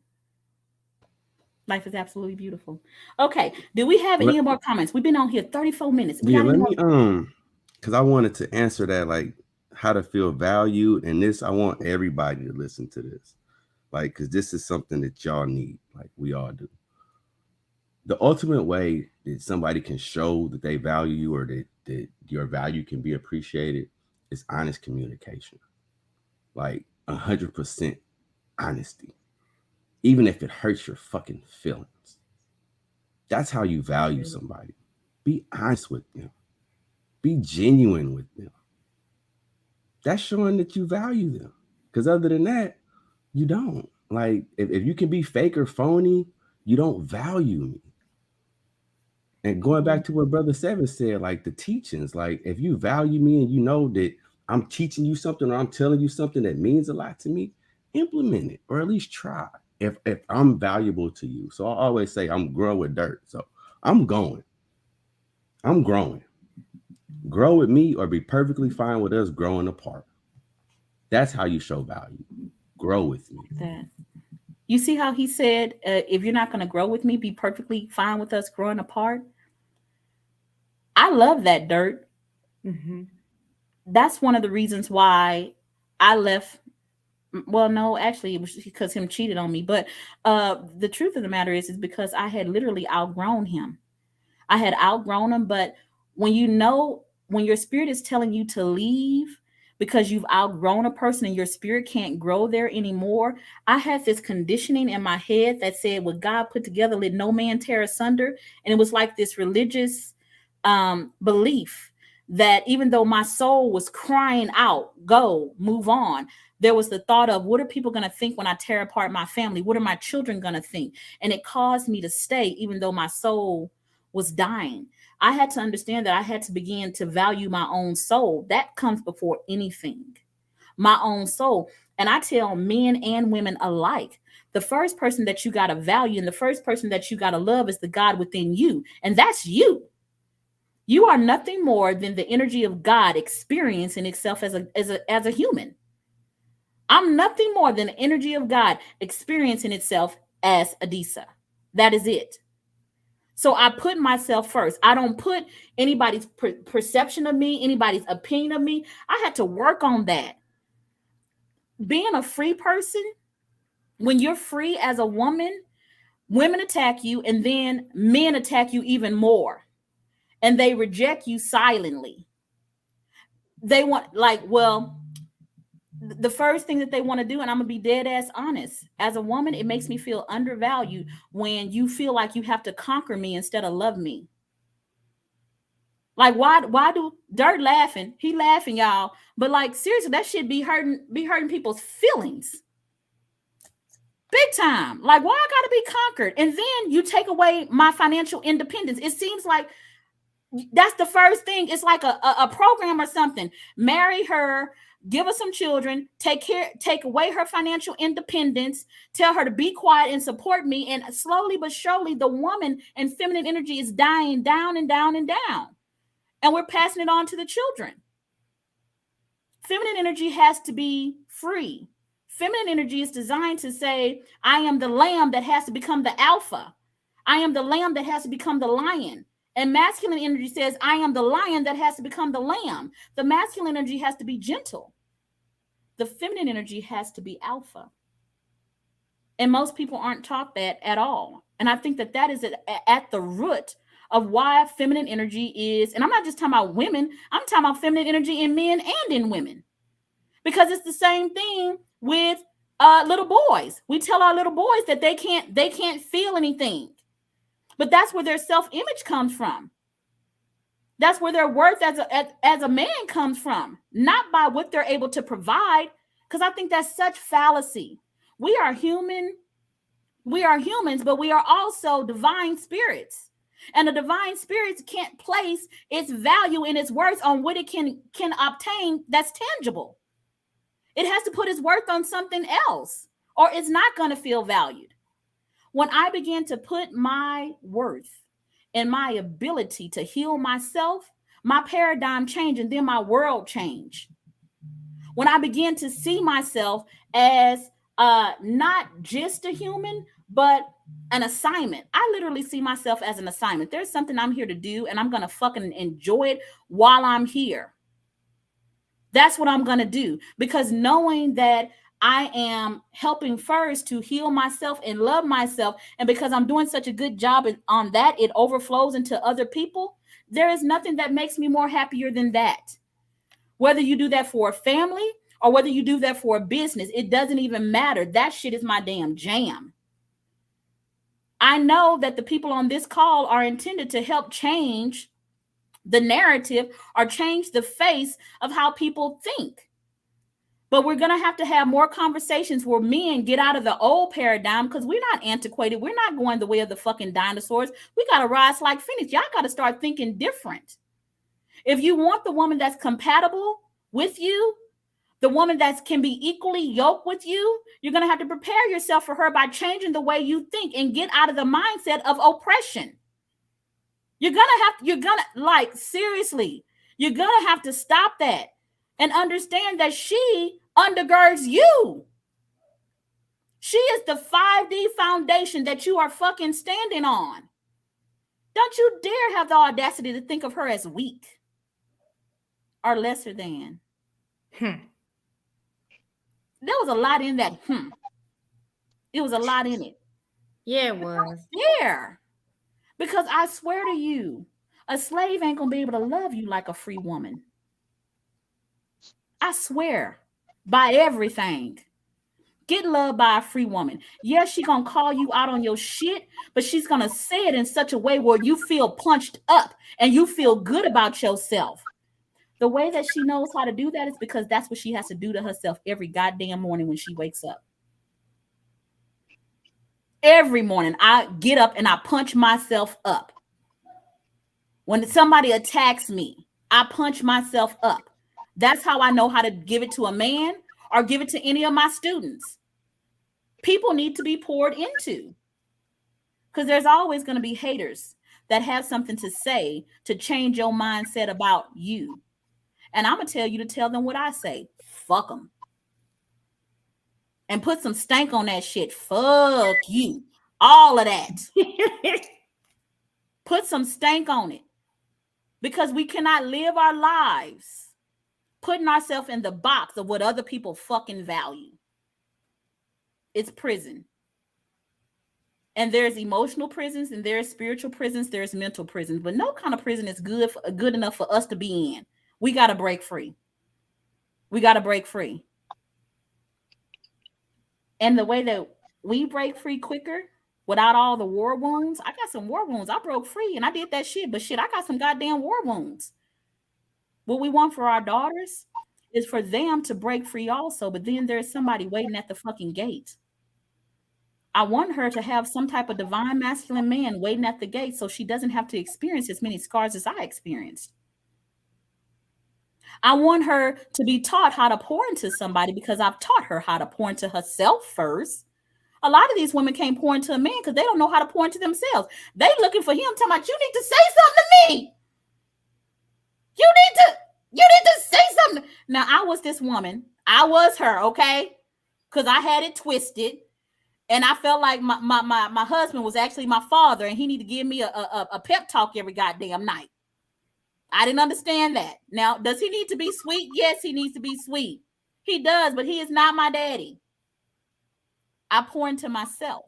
Life is absolutely beautiful. Okay. Do we have any more comments? We've been on here 34 minutes. Yeah, let me because I wanted to answer that, like how to feel valued. And this, I want everybody to listen to this. Like, because this is something that y'all need, like we all do. The ultimate way that somebody can show that they value you or that your value can be appreciated is honest communication. Like 100% honesty. Even if it hurts your fucking feelings. That's how you value somebody. Be honest with them. Be genuine with them. That's showing that you value them. Because other than that, you don't. Like, if you can be fake or phony, you don't value me. And going back to what Brother Seven said, like the teachings, like if you value me and you know that I'm teaching you something or I'm telling you something that means a lot to me, implement it or at least try. If I'm valuable to you. So I always say I'm growing with dirt. So I'm growing. Grow with me or be perfectly fine with us growing apart. That's how you show value. Grow with me. That. You see how he said, if you're not going to grow with me, be perfectly fine with us growing apart. I love that, Dirt. Mm-hmm. That's one of the reasons why I left. Well, no, actually, it was because him cheated on me. But the truth of the matter is because I had literally outgrown him. I had outgrown him. But when your spirit is telling you to leave because you've outgrown a person and your spirit can't grow there anymore, I had this conditioning in my head that said, what God put together, let no man tear asunder. And it was like this religious belief that even though my soul was crying out, go, move on, there was the thought of, what are people going to think when I tear apart my family? What are my children going to think? And it caused me to stay, even though my soul was dying. I had to understand that I had to begin to value my own soul. That comes before anything, my own soul. And I tell men and women alike, the first person that you got to value and the first person that you got to love is the God within you. And that's you. You are nothing more than the energy of God experiencing itself as a human. I'm nothing more than the energy of God experiencing itself as Adisa. That is it. So I put myself first. I don't put anybody's perception of me, anybody's opinion of me. I had to work on that. Being a free person, when you're free as a woman, women attack you and then men attack you even more. And they reject you silently. They want, the first thing that they want to do, and I'm going to be dead ass honest, as a woman, it makes me feel undervalued when you feel like you have to conquer me instead of love me. Like, why do Dirt laughing? He laughing, y'all. But like, seriously, that shit be hurting people's feelings. Big time. Like, why I gotta be conquered? And then you take away my financial independence. It seems like that's the first thing. It's like a program or something. Marry her, give her some children, take away her financial independence, tell her to be quiet and support me. And slowly but surely, the woman and feminine energy is dying down and down and down. And we're passing it on to the children. Feminine energy has to be free. Feminine energy is designed to say, I am the lamb that has to become the alpha. I am the lamb that has to become the lion. And masculine energy says, I am the lion that has to become the lamb. The masculine energy has to be gentle. The feminine energy has to be alpha. And most people aren't taught that at all. And I think that is at the root of why feminine energy is, and I'm not just talking about women, I'm talking about feminine energy in men and in women. Because it's the same thing with little boys. We tell our little boys that they can't feel anything. But that's where their self-image comes from. That's where their worth as a man comes from, not by what they're able to provide. Because I think that's such fallacy. We are humans, but we are also divine spirits. And the divine spirits can't place its value and its worth on what it can obtain that's tangible. It has to put its worth on something else, or it's not going to feel valued. When I began to put my worth and my ability to heal myself, my paradigm changed, and then my world changed. When I began to see myself as not just a human, but an assignment. I literally see myself as an assignment. There's something I'm here to do, and I'm going to fucking enjoy it while I'm here. That's what I'm going to do, because knowing that I am helping first to heal myself and love myself, and because I'm doing such a good job on that, it overflows into other people. There is nothing that makes me more happier than that. Whether you do that for a family or whether you do that for a business, it doesn't even matter. That shit is my damn jam. I know that the people on this call are intended to help change the narrative or change the face of how people think. But we're going to have more conversations where men get out of the old paradigm, because we're not antiquated. We're not going the way of the fucking dinosaurs. We got to rise like Phoenix. Y'all got to start thinking different. If you want the woman that's compatible with you, the woman that can be equally yoked with you, you're going to have to prepare yourself for her by changing the way you think and get out of the mindset of oppression. Seriously, you're going to have to stop that and understand that she undergirds you. She is the 5D foundation that you are fucking standing on. Don't you dare have the audacity to think of her as weak or lesser than. There was a lot in that. It was a lot in it. Yeah, it was. There. Because I swear to you, a slave ain't gonna be able to love you like a free woman. I swear, by everything. Get loved by a free woman. Yes, she's gonna call you out on your shit, but she's gonna say it in such a way where you feel punched up and you feel good about yourself. The way that she knows how to do that is because that's what she has to do to herself every goddamn morning when she wakes up. Every morning, I get up and I punch myself up. When somebody attacks me, I punch myself up. That's how I know how to give it to a man or give it to any of my students. People need to be poured into, because there's always going to be haters that have something to say to change your mindset about you. And I'm going to tell you to tell them what I say. Fuck them. And put some stank on that shit. Fuck you. All of that. Put some stank on it. Because we cannot live our lives putting ourselves in the box of what other people fucking value. It's prison. And there's emotional prisons, and there's spiritual prisons, there's mental prisons. But no kind of prison is good enough for us to be in. We got to break free. We got to break free. And the way that we break free quicker, without all the war wounds, I got some war wounds. I broke free and I did that shit. But shit, I got some goddamn war wounds. What we want for our daughters is for them to break free also. But then there's somebody waiting at the fucking gate. I want her to have some type of divine masculine man waiting at the gate so she doesn't have to experience as many scars as I experienced. I want her to be taught how to pour into somebody because I've taught her how to pour into herself first. A lot of these women can't pour into a man because they don't know how to pour into themselves. They looking for him, talking about, you need to say something to me. You need to say something. Now, I was this woman. I was her, okay? Because I had it twisted. And I felt like my husband was actually my father, and he needed to give me a pep talk every goddamn night. I didn't understand that. Now, does he need to be sweet? Yes, he needs to be sweet. He does, but he is not my daddy. I pour into myself.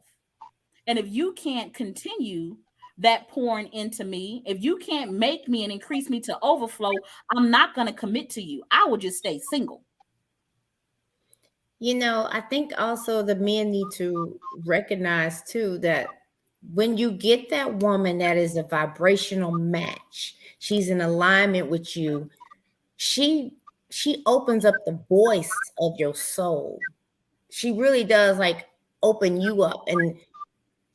And if you can't continue that pouring into me, if you can't make me and increase me to overflow, I'm not going to commit to you. I will just stay single. You know, I think also the men need to recognize too that when you get that woman that is a vibrational match, she's in alignment with you, she opens up the voice of your soul. She really does, like, open you up. And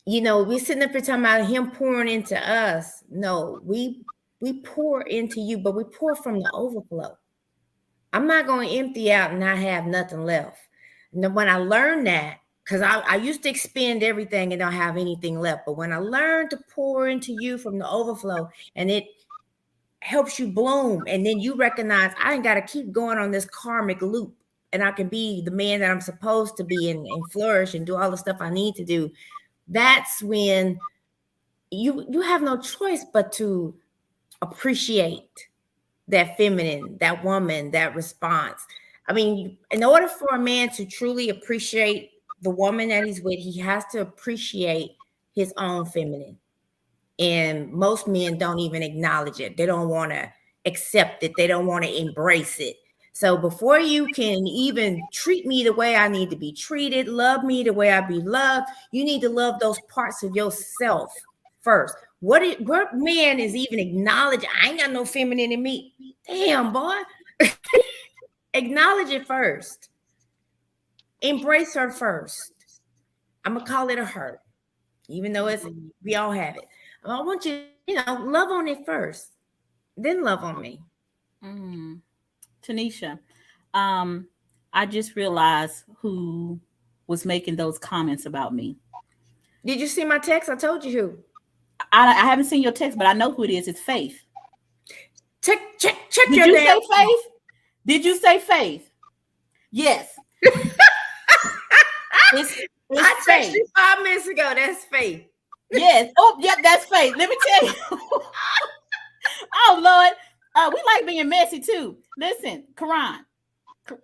you know, we're sitting up here talking about him pouring into us. No, we pour into you, but we pour from the overflow. I'm not going to empty out and not have nothing left. And when I learned that, because I used to expend everything and don't have anything left, but when I learned to pour into you from the overflow, and helps you bloom. And then you recognize I ain't got to keep going on this karmic loop, and I can be the man that I'm supposed to be and flourish and do all the stuff I need to do. That's when you have no choice but to appreciate that feminine, that woman, that response. I mean, in order for a man to truly appreciate the woman that he's with, he has to appreciate his own feminine. And most men don't even acknowledge it. They don't want to accept it. They don't want to embrace it. So before you can even treat me the way I need to be treated, love me the way I be loved, you need to love those parts of yourself first. What man is even acknowledging? I ain't got no feminine in me. Damn, boy. Acknowledge it first. Embrace her first. I'm going to call it a her, even though we all have it. I want you, love on it first, then love on me. Tanisha, I just realized who was making those comments about me. Did you see my text? I told you who. I haven't seen your text, but I know who it is. It's Faith. Check Did your you damn say Faith? Did you say Faith? Yes. It's I texted Faith. you 5 minutes ago. That's Faith. Yes. Oh, yeah, that's Faith. Let me tell you. Oh, Lord. We like being messy too. Listen, Karan,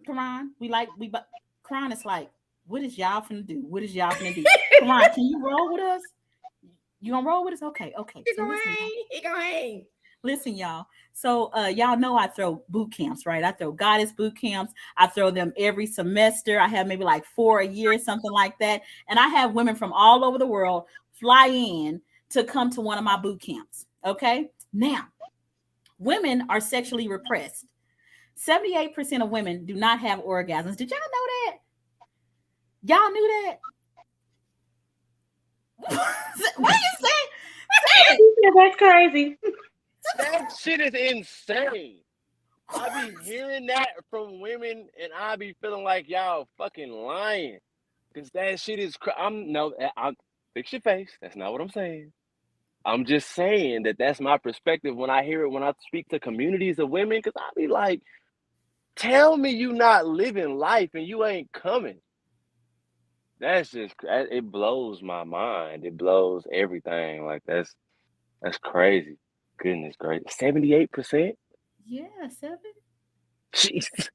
Karan is like, what is y'all finna do? What is y'all finna do? Karan, can you roll with us? You gonna roll with us? Okay. He gonna hang. Listen, y'all. So y'all know I throw boot camps, right? I throw goddess boot camps. I throw them every semester. I have maybe like 4 a year, something like that. And I have women from all over the world fly in to come to one of my boot camps. Okay. Now, women are sexually repressed. 78% of women do not have orgasms. Did y'all know that? Y'all knew that? What are you saying? That's crazy. That shit is insane. I be hearing that from women, and I be feeling like y'all fucking lying, because that shit is. I'm fix your face. That's not what I'm saying. I'm just saying that's my perspective when I hear it when I speak to communities of women, because I be like, tell me you not living life and you ain't coming. That's just, it blows my mind. It blows everything. Like that's crazy. Goodness gracious. 78%? Yeah, 7. Jesus.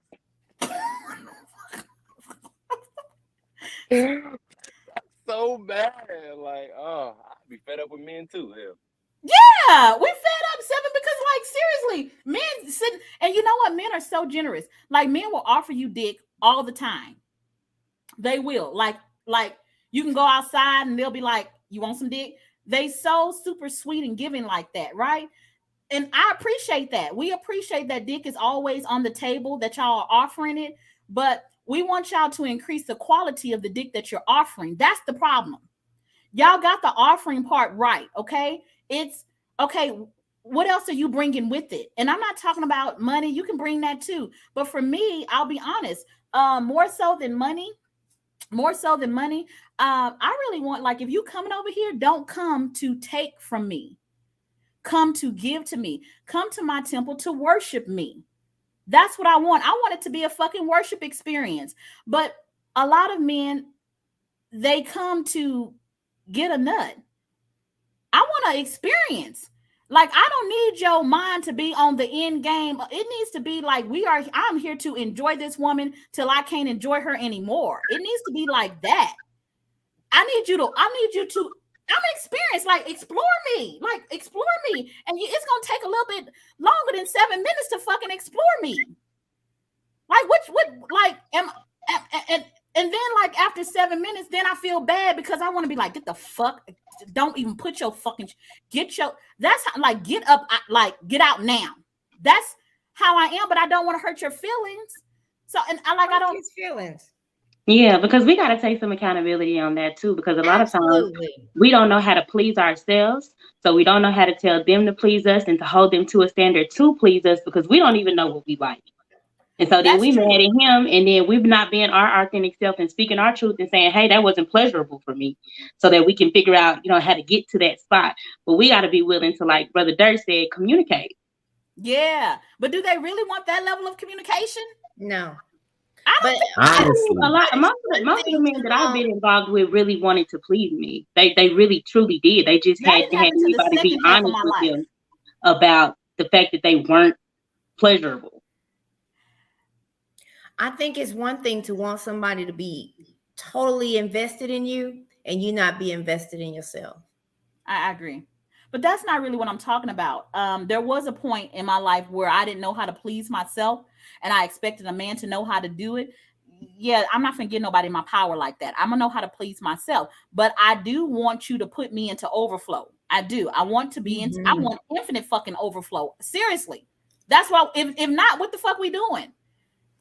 So bad. Like, I'd be fed up with men too. Hell. Yeah, we fed up 7 because, like, seriously, men sitting, and you know what? Men are so generous. Like, men will offer you dick all the time. They will. Like you can go outside and they'll be like, "You want some dick?" They so super sweet and giving like that, right? And I appreciate that. We appreciate that dick is always on the table, that y'all are offering it, but we want y'all to increase the quality of the dick that you're offering. That's the problem. Y'all got the offering part right, okay? It's okay. What else are you bringing with it? And I'm not talking about money. You can bring that too. But for me, I'll be honest, more so than money, I really want, like, if you coming over here, don't come to take from me. Come to give to me. Come to my temple to worship me. That's what I want. I want it to be a fucking worship experience. But a lot of men, they come to get a nut. I want to experience. Like, I don't need your mind to be on the end game. It needs to be like, I'm here to enjoy this woman till I can't enjoy her anymore. It needs to be like that. I need you to, I'm experienced. Like, explore me. And it's going to take a little bit longer than 7 minutes to fucking explore me. Like, and then, like, after 7 minutes, then I feel bad because I want to be like, get the fuck, don't even put your fucking, that's how, like, get up, like, get out now. That's how I am, but I don't want to hurt your feelings. So, and I don't. His feelings. Yeah, because we got to take some accountability on that too, because a lot of times we don't know how to please ourselves. So we don't know how to tell them to please us and to hold them to a standard to please us, because we don't even know what we like. And so then we mad at him, and then we've not being our authentic self and speaking our truth and saying, hey, that wasn't pleasurable for me, so that we can figure out, how to get to that spot. But we got to be willing to, like Brother Dirt said, communicate. Yeah, but do they really want that level of communication? No. I don't But think Honestly, A lot, most of the men that I've been involved with really wanted to please me. They really truly did. They just that had didn't to have happen to the anybody be second half of honest my with life. them about the fact that they weren't pleasurable. I think it's one thing to want somebody to be totally invested in you and you not be invested in yourself. I agree. But that's not really what I'm talking about. There was a point in my life where I didn't know how to please myself and I expected a man to know how to do it. Yeah, I'm not gonna give nobody my power like that. I'm gonna know how to please myself. But I do want you to put me into overflow. I do. I want to be in, I want infinite fucking overflow. Seriously. That's why if not, what the fuck we doing?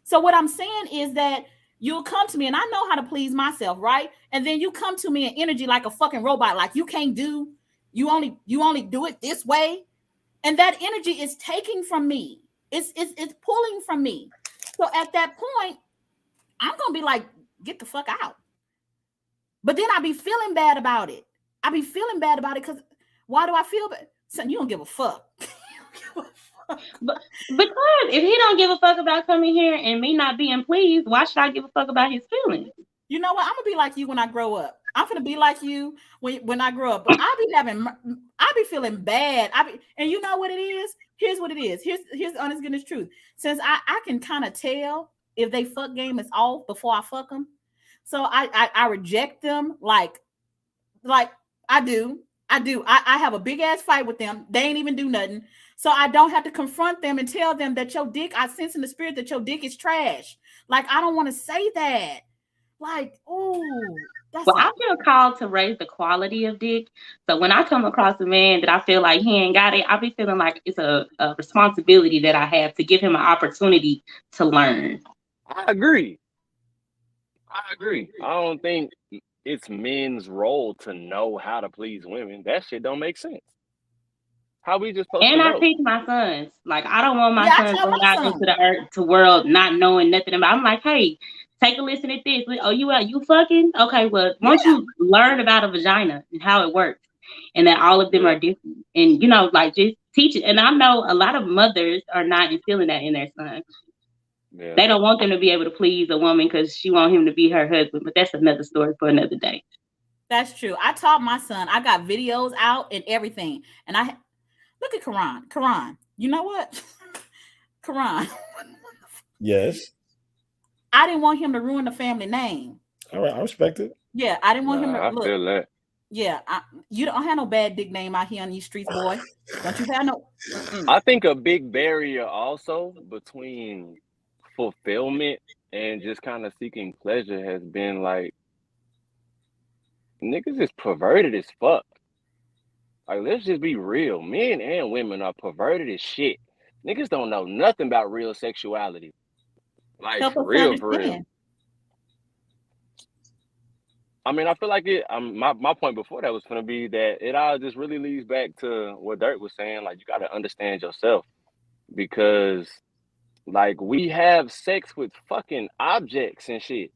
So what I'm saying is that you'll come to me and I know how to please myself, right? And then you come to me in energy like a fucking robot, like you can't do, you only do it this way. And that energy is taking from me. It's pulling from me. So at that point, I'm gonna be like, get the fuck out. But then I be feeling bad about it. I be feeling bad about it because why do I feel bad? Son, you don't give a fuck. But because if he don't give a fuck about coming here and me not being pleased, why should I give a fuck about his feelings? You know what? I'm gonna be like you when I grow up. I'm gonna be like you when I grow up. But I be feeling bad. And you know what it is? Here's what it is. Here's the honest goodness truth. Since I can kind of tell if they fuck game is off before I fuck them, so I reject them like I do. I have a big ass fight with them. They ain't even do nothing. So I don't have to confront them and tell them that your dick, I sense in the spirit that your dick is trash. Like, I don't want to say that. Like, oh, that's Well, I feel called to raise the quality of dick. So when I come across a man that I feel like he ain't got it, I be feeling like it's a responsibility that I have to give him an opportunity to learn. I agree. I don't think it's men's role to know how to please women. That shit don't make sense. How we just supposed And to I know? teach my sons. Like, I don't want my Yeah, I sons tell going my out son. into the world not knowing nothing about. I'm like, hey, take a listen at this. Oh, you fucking? Okay, well, once you learn about a vagina and how it works, and that all of them are different, and like just teach it. And I know a lot of mothers are not instilling that in their sons. Yeah. They don't want them to be able to please a woman because she want him to be her husband. But that's another story for another day. That's true. I taught my son. I got videos out and everything. And I look at Karan. Karan, you know what? Karan. Yes. I didn't want him to ruin the family name. All right, I respect it. Yeah, I didn't want him to I look. feel that. Yeah, you don't have no bad dick name out here on these streets, boy. Don't you have no? I think a big barrier also between fulfillment and just kind of seeking pleasure has been like niggas is perverted as fuck. Like, let's just be real. Men and women are perverted as shit. Niggas don't know nothing about real sexuality. Like, Help for us real. understand. I mean, I feel like it. My point before that was going to be that it all just really leads back to what Dirk was saying. Like, you got to understand yourself because, like, we have sex with fucking objects and shit.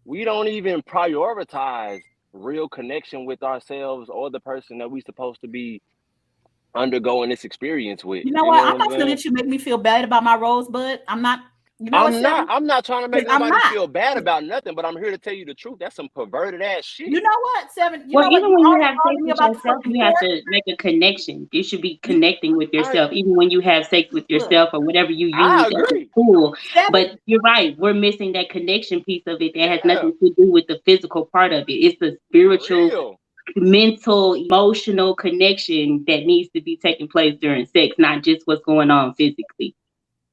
We don't even prioritize real connection with ourselves or the person that we supposed to be undergoing this experience with. You know what? I'm I'm not gonna saying? let you make me feel bad about my rosebud. I'm not. You know what, Seven? I'm not trying to make I'm nobody not. feel bad about nothing, but I'm here to tell you the truth. That's some perverted ass shit. You know what, Seven? You Well, know even what? when you always have sex argue with about the yourself, fucking you have pork. to make a connection. You should be connecting with yourself, even when you have sex with yourself or whatever you use I as a agree. tool. Seven, But you're right. We're missing that connection piece of it that has Yeah. nothing to do with the physical part of it. It's the spiritual, Real. mental, emotional connection that needs to be taking place during sex, not just what's going on physically.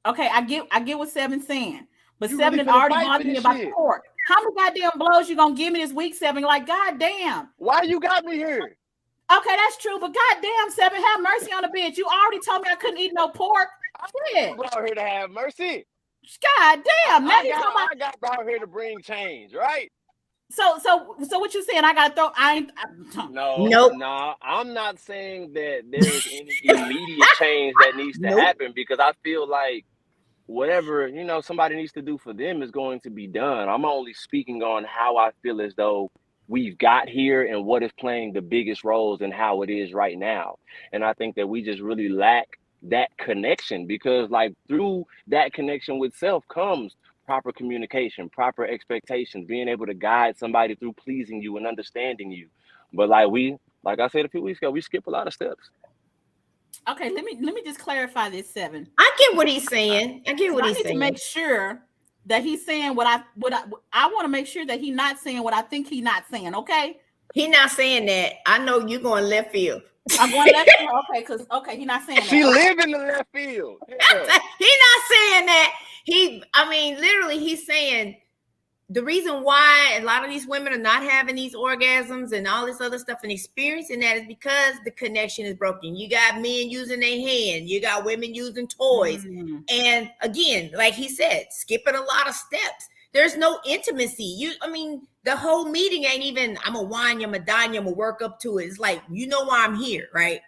okay, I get what Seven's saying, but You Seven really had finna already fight for bothered me this about the shit. pork. How many goddamn blows you gonna give me this week, Seven? Like, goddamn. Why you got me here? Okay, that's true, but goddamn, Seven, have mercy on the bitch. You already told me I couldn't eat no pork. Shit. I brought here to have mercy. Goddamn. Now you talking about. I got brought here to bring change, right? So what you saying? I gotta throw. No, Nope. no, I'm not saying that there's any immediate change that needs to happen because I feel like whatever somebody needs to do for them is going to be done. I'm only speaking on how I feel as though we've got here and what is playing the biggest roles in how it is right now. And I think that we just really lack that connection, because like through that connection with self comes proper communication, proper expectations, being able to guide somebody through pleasing you and understanding you. But like I said a few weeks ago, we skip a lot of steps. Okay, let me just clarify this, 7. I get what he's saying. I get So what I he's need to saying. make sure that he's saying what I want to make sure that he's not saying what I think he's not saying. Okay, He's not saying that. I know you're going left field. I'm going left field. Okay, because he's not saying She that. live in the left field. Yeah. He's not saying that. Literally, he's saying the reason why a lot of these women are not having these orgasms and all this other stuff and experiencing that is because the connection is broken. You got men using their hand, you got women using toys. And again, like he said, skipping a lot of steps. There's no intimacy. The whole meeting ain't even, I'm gonna wine you, I'm gonna dine you, I'm gonna work up to it. It's like, you know why I'm here, right?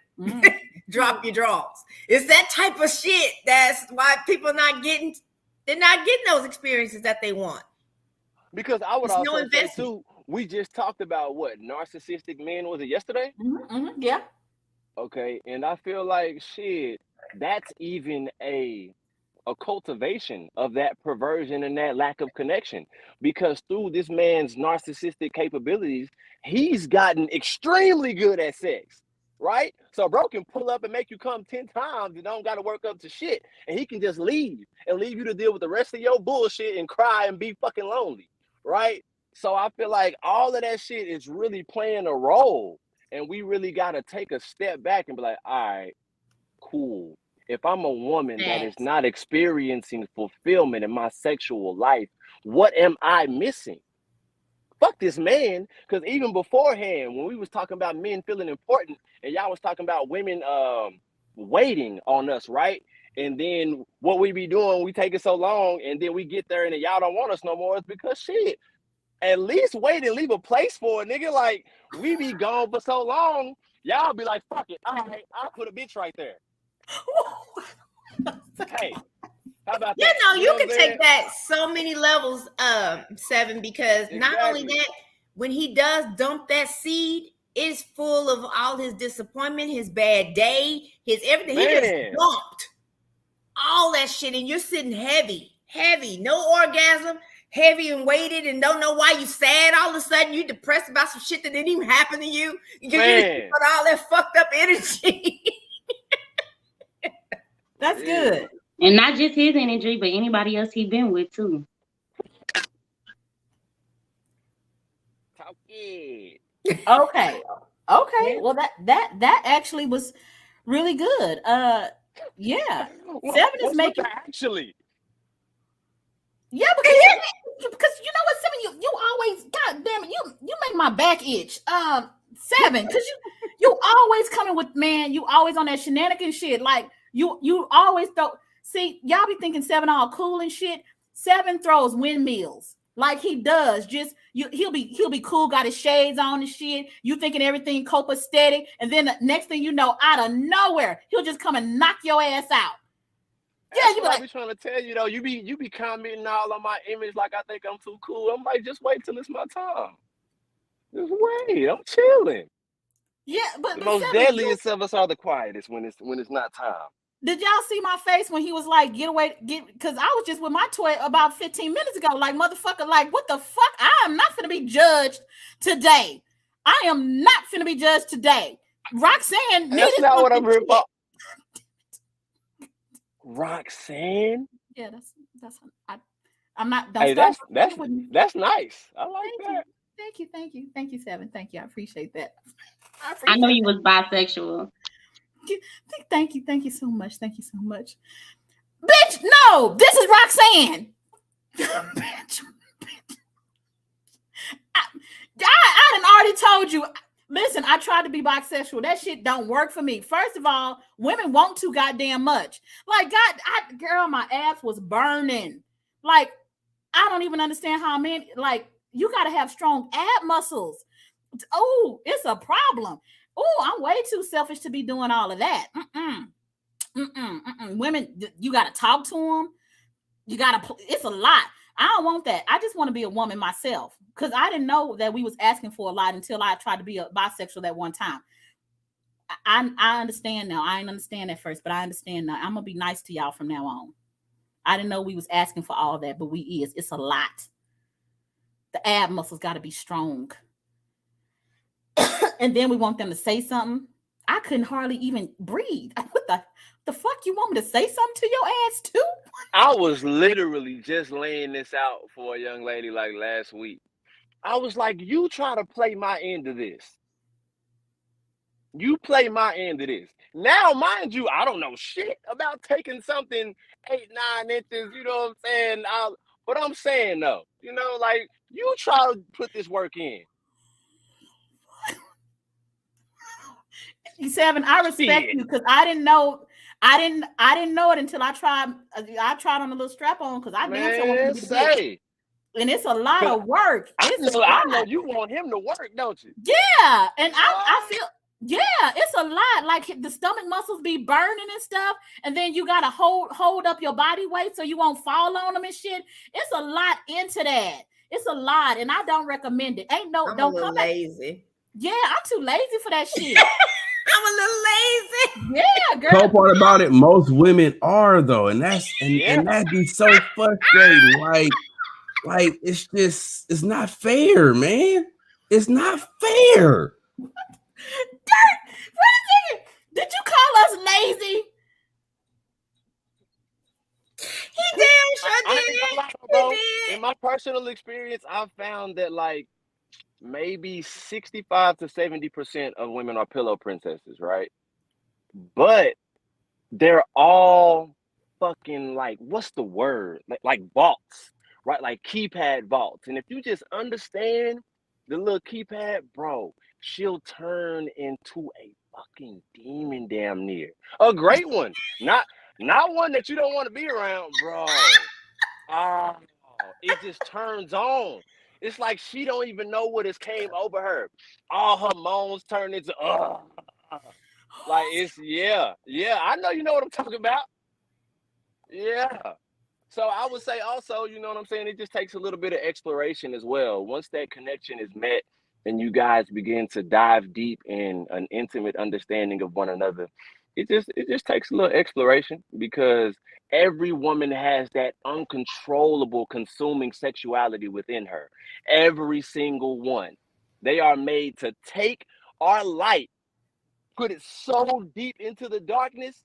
Drop your drawers. It's that type of shit. That's why people they're not getting those experiences that they want. Because I would It's no also say investment. too, we just talked about what narcissistic men, was it yesterday? Yeah. Okay, and I feel like shit, that's even a cultivation of that perversion and that lack of connection, because through this man's narcissistic capabilities, he's gotten extremely good at sex, right? So bro can pull up and make you come 10 times and don't got to work up to shit, and he can just leave you to deal with the rest of your bullshit and cry and be fucking lonely, right? So I feel like all of that shit is really playing a role, and we really got to take a step back and be like, all right, cool. If I'm a woman that is not experiencing fulfillment in my sexual life, what am I missing? Fuck this man. Because even beforehand, when we was talking about men feeling important, and y'all was talking about women waiting on us, right? And then what we be doing, we take it so long, and then we get there and then y'all don't want us no more. It's because shit, at least wait and leave a place for a nigga. Like, we be gone for so long, y'all be like, fuck it, all right, I'll put a bitch right there. Hey, how about that? You can take that so many levels, 7, because not only that, when he does dump that seed, it's full of all his disappointment, his bad day, his everything. He just dumped all that shit, and you're sitting heavy, no orgasm, heavy and weighted, and don't know why you sad. All of a sudden, you depressed about some shit that didn't even happen to you because you just put all that fucked up energy. That's good. And not just his energy, but anybody else he's been with too. Okay. Well, that actually was really good. Yeah. 7 is making actually. Yeah, because you know what, 7, you always, god damn it, you make my back itch. 7, because you always coming with, man, you always on that shenanigan shit. Like you always throw. See, y'all be thinking 7 all cool and shit. 7 throws windmills like he does. Just he'll be cool, got his shades on and shit. You thinking everything copacetic, and then the next thing you know, out of nowhere, he'll just come and knock your ass out. Yeah, you like, I be trying to tell you though. You be commenting all on my image like I think I'm too cool. I'm like, just wait till it's my time. Just wait. I'm chilling. Yeah, but the most deadliest of us are the quietest when it's not time. Did y'all see my face when he was like, get away, because I was just with my toy about 15 minutes ago. Like, motherfucker, like, what the fuck? I am not finna be judged today. I am not finna be judged today. Roxanne, that's not what I'm here for. Roxanne? Yeah, I'm not. Hey, that's nice. I like that. Thank you, 7. Thank you. I appreciate that. I know you was bisexual. Thank you so much. Thank you so much. Bitch, no, this is Roxanne. Bitch. I done already told you. Listen, I tried to be bisexual. That shit don't work for me. First of all, women want too goddamn much. Like, girl, my ass was burning. Like, I don't even understand how men, like, you got to have strong ab muscles. Oh, it's a problem. Oh, I'm way too selfish to be doing all of that. Women, you got to talk to them. You got to, it's a lot. I don't want that. I just want to be a woman myself, because I didn't know that we was asking for a lot until I tried to be a bisexual that one time. I understand now. I didn't understand at first, but I understand now. I'm gonna be nice to y'all from now on. I didn't know we was asking for all that, but we is. It's a lot. The ab muscles got to be strong. And then we want them to say something. I couldn't hardly even breathe. What the fuck? You want me to say something to your ass too? I was literally just laying this out for a young lady like last week. I was like, you try to play my end of this. You play my end of this. Now, mind you, I don't know shit about taking something 8-9 inches, you know what I'm saying? But I'm saying though, you know, like you try to put this work in. Seven, I respect you because I didn't know. I didn't know it until I tried. I tried on a little strap on because I damn sure want to be big. And it's a lot of work. I know you want him to work, don't you? Yeah, and I feel. Yeah, it's a lot. Like the stomach muscles be burning and stuff, and then you gotta hold up your body weight so you won't fall on them and shit. It's a lot into that. It's a lot, and I don't recommend it. I'm don't a little come lazy. Yeah, I'm too lazy for that shit. I'm a little lazy. Yeah, girl. The part about it, most women are though, and that'd be so frustrating. Like it's not fair, man. It's not fair. Wait a second. Did you call us lazy? He damn sure did. In my personal experience, I've found that like maybe 65 to 70% of women are pillow princesses, right? But they're all fucking like, what's the word? Like vaults, right? Like keypad vaults. And if you just understand the little keypad, bro, she'll turn into a fucking demon damn near. A great one. Not one that you don't want to be around, bro. Oh, it just turns on. It's like she don't even know what has came over her. All her moans turn into like it's yeah. I know you know what I'm talking about. Yeah. So I would say also, you know what I'm saying? It just takes a little bit of exploration as well. Once that connection is met and you guys begin to dive deep in an intimate understanding of one another, it just takes a little exploration because every woman has that uncontrollable consuming sexuality within her. Every single one. They are made to take our light, put it so deep into the darkness,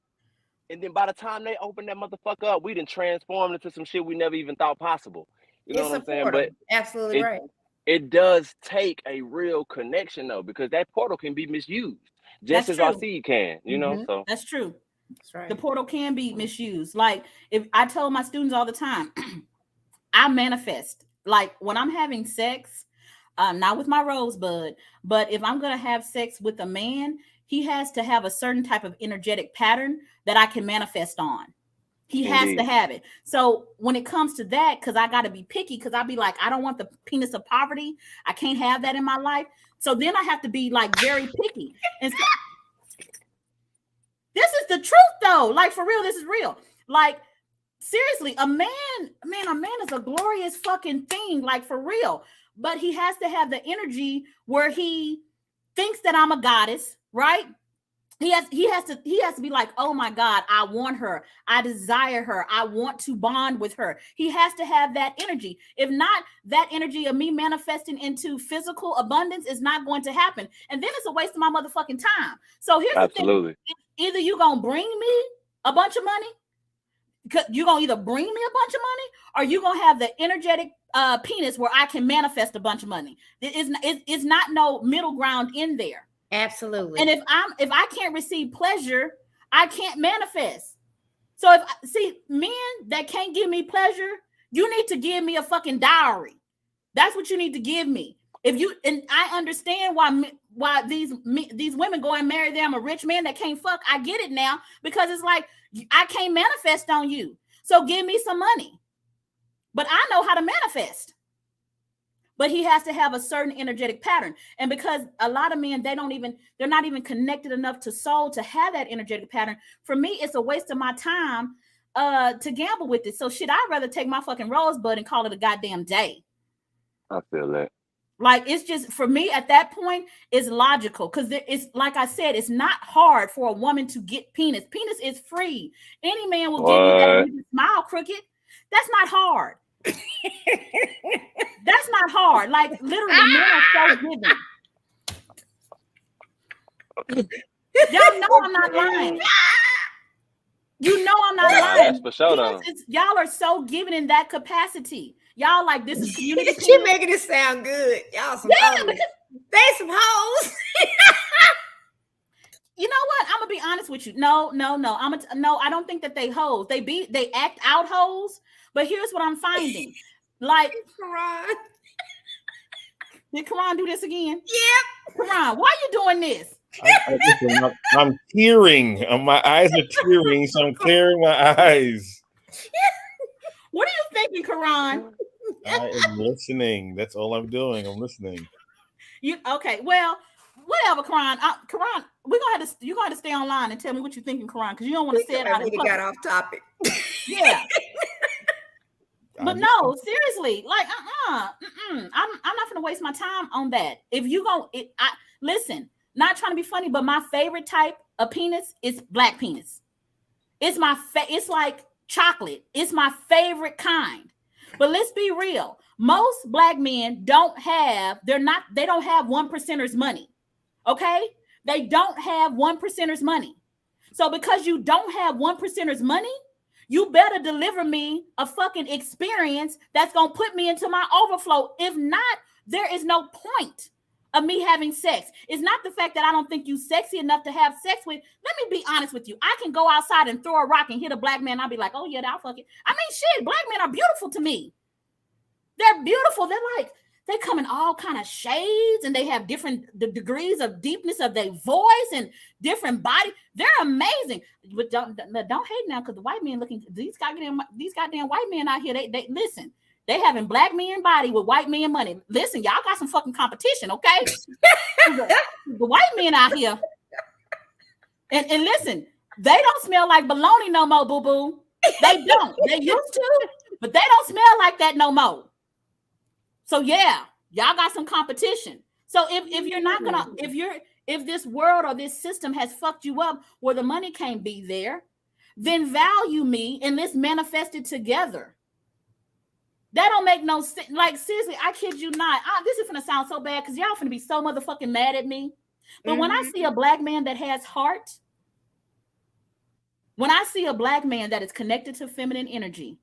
and then by the time they open that motherfucker up, we done transformed into some shit we never even thought possible. You know what I'm saying? But absolutely right. It does take a real connection though, because that portal can be misused just as our seed can, you know. So that's true. That's right. The portal can be misused. Like if I tell my students all the time, I manifest. Like when I'm having sex, not with my rosebud, but if I'm gonna have sex with a man, he has to have a certain type of energetic pattern that I can manifest on. He has to have it. So when it comes to that, because I got to be picky, because I'll be like, I don't want the penis of poverty. I can't have that in my life. So then I have to be like very picky. And so, this is the truth though. Like for real, this is real. Like seriously, a man is a glorious fucking thing. Like for real. But he has to have the energy where he thinks that I'm a goddess, right? He has to be like, oh my God, I want her. I desire her. I want to bond with her. He has to have that energy. If not, that energy of me manifesting into physical abundance is not going to happen. And then it's a waste of my motherfucking time. So here's the thing. Either you're going to bring me a bunch of money. You're going to either bring me a bunch of money or you're going to have the energetic penis where I can manifest a bunch of money. It's not no middle ground in there. Absolutely. And if I can't receive pleasure, I can't manifest. So men that can't give me pleasure, you need to give me a fucking dowry. That's what you need to give me. And I understand why these women go and marry them a rich man that can't fuck. I get it now because it's like I can't manifest on you. So give me some money. But I know how to manifest. But he has to have a certain energetic pattern. And because a lot of men, they're not even connected enough to soul to have that energetic pattern. For me, it's a waste of my time to gamble with it. So shit, I'd rather take my fucking rosebud and call it a goddamn day. I feel that. Like, it's just, for me at that point, it's logical because it's like I said, it's not hard for a woman to get penis. Penis is free. Any man will give you that if you smile crooked. That's not hard. That's not hard. Like, literally, men are so giving. Y'all know I'm not lying. You know I'm not lying. That's for sure, though. Y'all are so giving in that capacity. Y'all like, this is community. She making it sound good. Y'all some hoes. They some hoes. You know what? I'm gonna be honest with you. No. I don't think that they hoes. They act out hoes. But here's what I'm finding. Like, Karan. Did Karan do this again? Yep. Karan, why are you doing this? I'm tearing. My eyes are tearing, so I'm clearing my eyes. What are you thinking, Karan? I am listening. That's all I'm doing. I'm listening. Okay? Well, whatever, Karan. Karan, you're gonna have to stay online and tell me what you're thinking, Karan, because you don't want to say it out in public. Got off topic. Yeah. But no, seriously, like, I'm not gonna waste my time on that. If you listen, not trying to be funny, but my favorite type of penis is black penis. It's it's like chocolate. It's my favorite kind. But let's be real. Most black men they don't have 1%ers money. Okay? They don't have 1%ers money. So because you don't have 1%ers money, you better deliver me a fucking experience that's going to put me into my overflow. If not, there is no point of me having sex. It's not the fact that I don't think you sexy enough to have sex with. Let me be honest with you. I can go outside and throw a rock and hit a black man. I'll be like, oh yeah, I'll fuck it. I mean, shit, black men are beautiful to me. They're beautiful. They come in all kind of shades and they have different degrees of deepness of their voice and different body. They're amazing. But don't hate now, because the white men these goddamn white men out here, they listen. They having black men body with white men money. Listen, y'all got some fucking competition, okay? the white men out here. And listen, they don't smell like bologna no more, boo-boo. They don't. They used to, but they don't smell like that no more. So yeah, y'all got some competition. So if you're not gonna, if this world or this system has fucked you up where the money can't be there, then value me and let's manifest it together. That don't make no sense. Like, seriously, I kid you not. This is gonna sound so bad because y'all finna be so motherfucking mad at me. But when I see a black man that has heart, when I see a black man that is connected to feminine energy,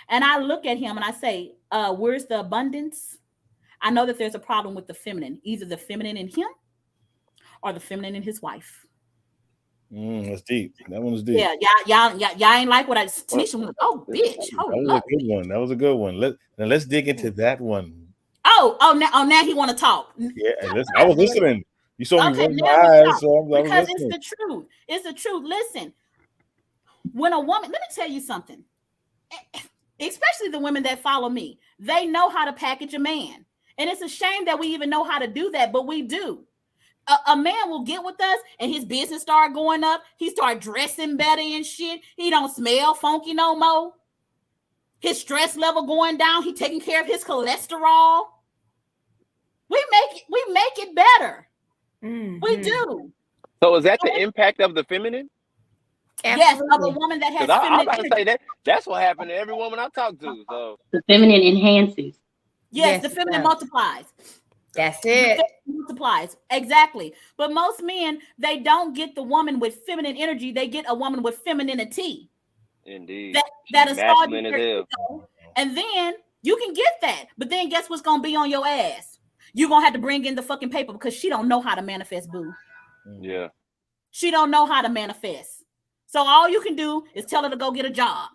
and I look at him and I say, where's the abundance? I know that there's a problem with the feminine, either the feminine in him or the feminine in his wife. That's deep. That one's deep. Yeah, y'all ain't like what Tanisha was. Oh, bitch. That was a good one. Let's dig into that one. Now he want to talk. Yeah, I was listening. You saw me roll my eyes, so because it's the truth. It's the truth. Listen, when a woman, let me tell you something. Especially the women that follow me, they know how to package a man. And it's a shame that we even know how to do that, but we do. A man will get with us and his business start going up. He start dressing better and shit. He don't smell funky no more. His stress level going down. He taking care of his cholesterol. We make it better. Mm-hmm. We do. So is that the impact of the feminine? Absolutely. Yes, of a woman that has feminine. I'm about to say that's what happened to every woman I talk to. So the feminine enhances. Yes, the feminine multiplies. That's it. Multiplies. Exactly. But most men, they don't get the woman with feminine energy. They get a woman with femininity. Indeed. That is masculine as hell. And then you can get that. But then guess what's going to be on your ass? You're going to have to bring in the fucking paper because she don't know how to manifest, boo. Yeah. She don't know how to manifest. So all you can do is tell her to go get a job.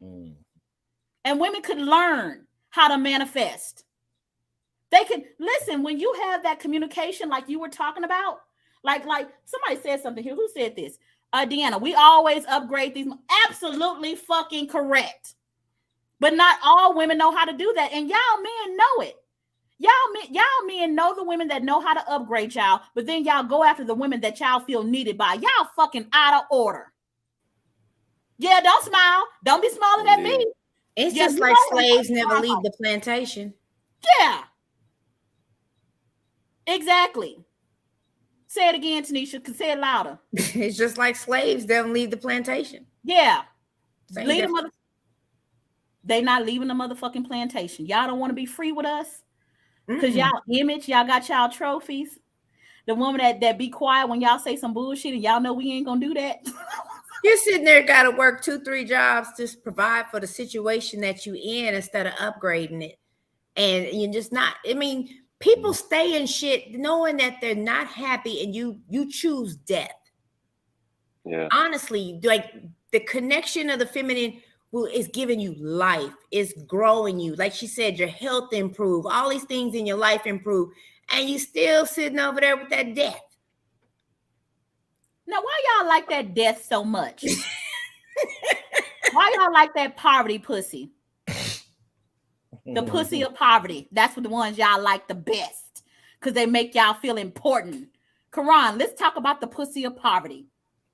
And women could learn how to manifest. They can listen when you have that communication like you were talking about. Like somebody said something here. Who said this? Deanna, we always upgrade these. Absolutely fucking correct. But not all women know how to do that. And y'all men know it. Y'all men know the women that know how to upgrade y'all, but then y'all go after the women that y'all feel needed by. Y'all fucking out of order. Yeah, don't smile. Don't be smiling at me. It's just like slaves never leave the plantation. Yeah. Exactly. Say it again, Tanisha. Say it louder. It's just like slaves. They don't leave the plantation. Yeah. Same Leave difference. They not leaving the motherfucking plantation. Y'all don't want to be free with us? Because Mm-mm. y'all got y'all trophies. The woman that be quiet when y'all say some bullshit and y'all know we ain't gonna do that. You're sitting there, got to work 2-3 jobs to provide for the situation that you in instead of upgrading it. And you're just not. I mean, people stay in shit knowing that they're not happy, and you choose death. Yeah. Honestly, like the connection of the feminine is giving you life, is growing you. Like she said, your health improve, all these things in your life improve, and you still sitting over there with that death. Now, why y'all like that death so much? Why y'all like that poverty pussy? The pussy of poverty. That's what the ones y'all like the best. Because they make y'all feel important. Karan, let's talk about the pussy of poverty.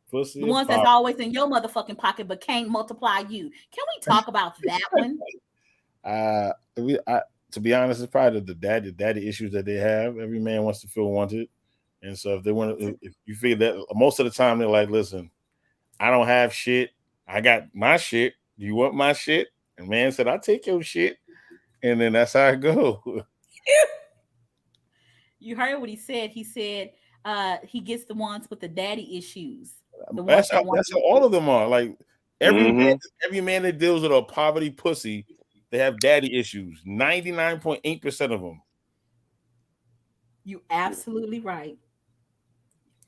Pussy The ones that's always in your motherfucking pocket but can't multiply you. Can we talk about that one? To be honest, it's probably the daddy issues that they have. Every man wants to feel wanted. And so if they want to, if you feel that most of the time they're like, listen, I don't have shit. I got my shit. Do you want my shit? And man said, I'll take your shit. And then that's how it go. You heard what he said. He said he gets the ones with the daddy issues. That's how all of them are. Like every man that deals with a poverty pussy, they have daddy issues. 99.8% of them. You absolutely right.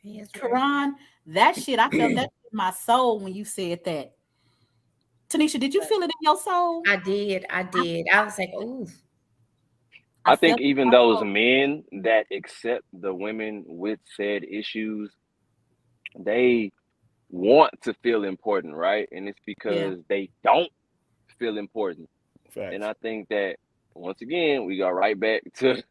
Yes, Karan, that shit, I felt that in my soul when you said that. Tanisha, did you feel it in your soul? I did. I was like, ooh. I think even those men that accept the women with said issues, they want to feel important, right? And it's because they don't feel important. Facts. And I think that once again, we go right back to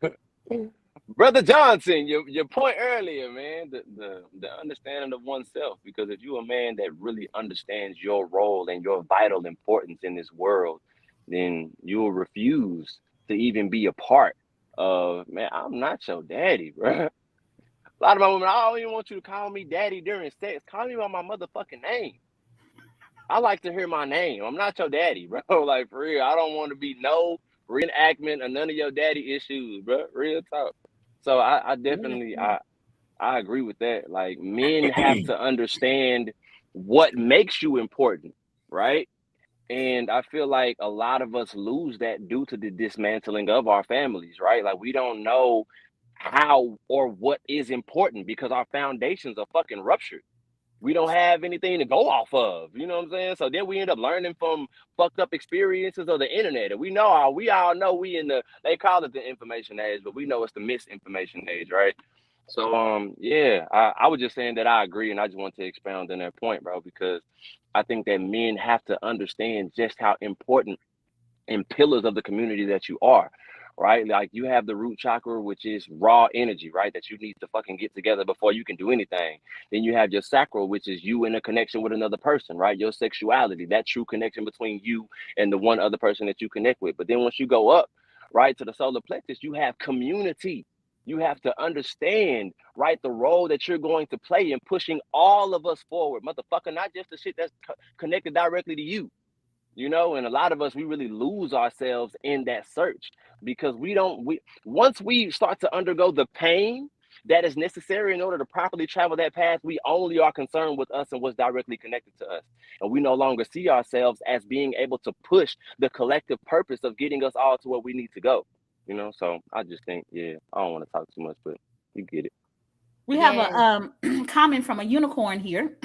Brother Johnson, your point earlier, man, the understanding of oneself. Because if you're a man that really understands your role and your vital importance in this world, then you will refuse to even be a part of, man, I'm not your daddy, bro. A lot of my women, I don't even want you to call me daddy during sex. Call me by my motherfucking name. I like to hear my name. I'm not your daddy, bro. Like, for real, I don't want to be no reenactment of none of your daddy issues, bro. Real talk. So I definitely, I agree with that. Like, men have to understand what makes you important, right? And I feel like a lot of us lose that due to the dismantling of our families, right? Like, we don't know how or what is important because our foundations are fucking ruptured. We don't have anything to go off of, you know what I'm saying? So then we end up learning from fucked up experiences of the internet. And we all know we in they call it the information age, but we know it's the misinformation age, right? So yeah, I was just saying that I agree, and I just want to expound on that point, bro, because I think that men have to understand just how important and pillars of the community that you are, right? Like, you have the root chakra, which is raw energy, right? That you need to fucking get together before you can do anything. Then you have your sacral, which is you in a connection with another person, right? Your sexuality, that true connection between you and the one other person that you connect with. But then once you go up, right, to the solar plexus, you have community. You have to understand, right, the role that you're going to play in pushing all of us forward, motherfucker, not just the shit that's connected directly to you. You know, and a lot of us, we really lose ourselves in that search because once we start to undergo the pain that is necessary in order to properly travel that path, we only are concerned with us and what's directly connected to us. And we no longer see ourselves as being able to push the collective purpose of getting us all to where we need to go. You know, so I just think, I don't want to talk too much, but you get it. We have a comment from a unicorn here.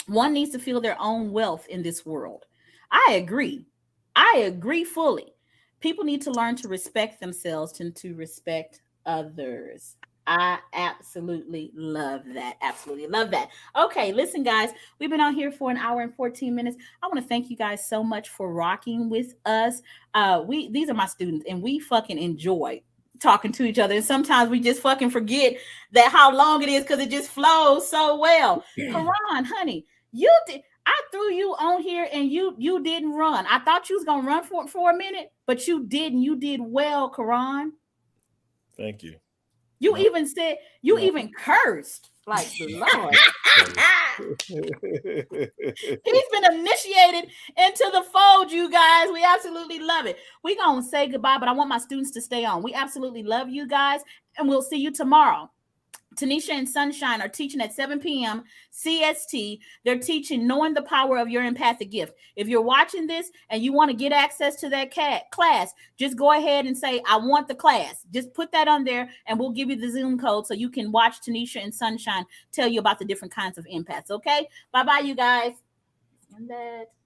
One needs to feel their own wealth in this world. I agree. I agree fully. People need to learn to respect themselves and to respect others. I absolutely love that. Absolutely love that. Okay, listen, guys, we've been on here for an hour and 14 minutes. I want to thank you guys so much for rocking with us. These are my students, and we fucking enjoy talking to each other. And sometimes we just fucking forget that how long it is because it just flows so well. Karan, honey, you did. I threw you on here and you didn't run. I thought you was gonna run for a minute, but you didn't. You did well, Karan. Thank you. You even said, you even cursed. Like the Lord. He's been initiated into the fold, you guys. We absolutely love it. We're going to say goodbye, but I want my students to stay on. We absolutely love you guys, and we'll see you tomorrow. Tanisha and Sunshine are teaching at 7 p.m. CST. They're teaching Knowing the Power of Your Empathic Gift. If you're watching this and you want to get access to that class, just go ahead and say, I want the class. Just put that on there, and we'll give you the Zoom code so you can watch Tanisha and Sunshine tell you about the different kinds of empaths, okay? Bye-bye, you guys. And that.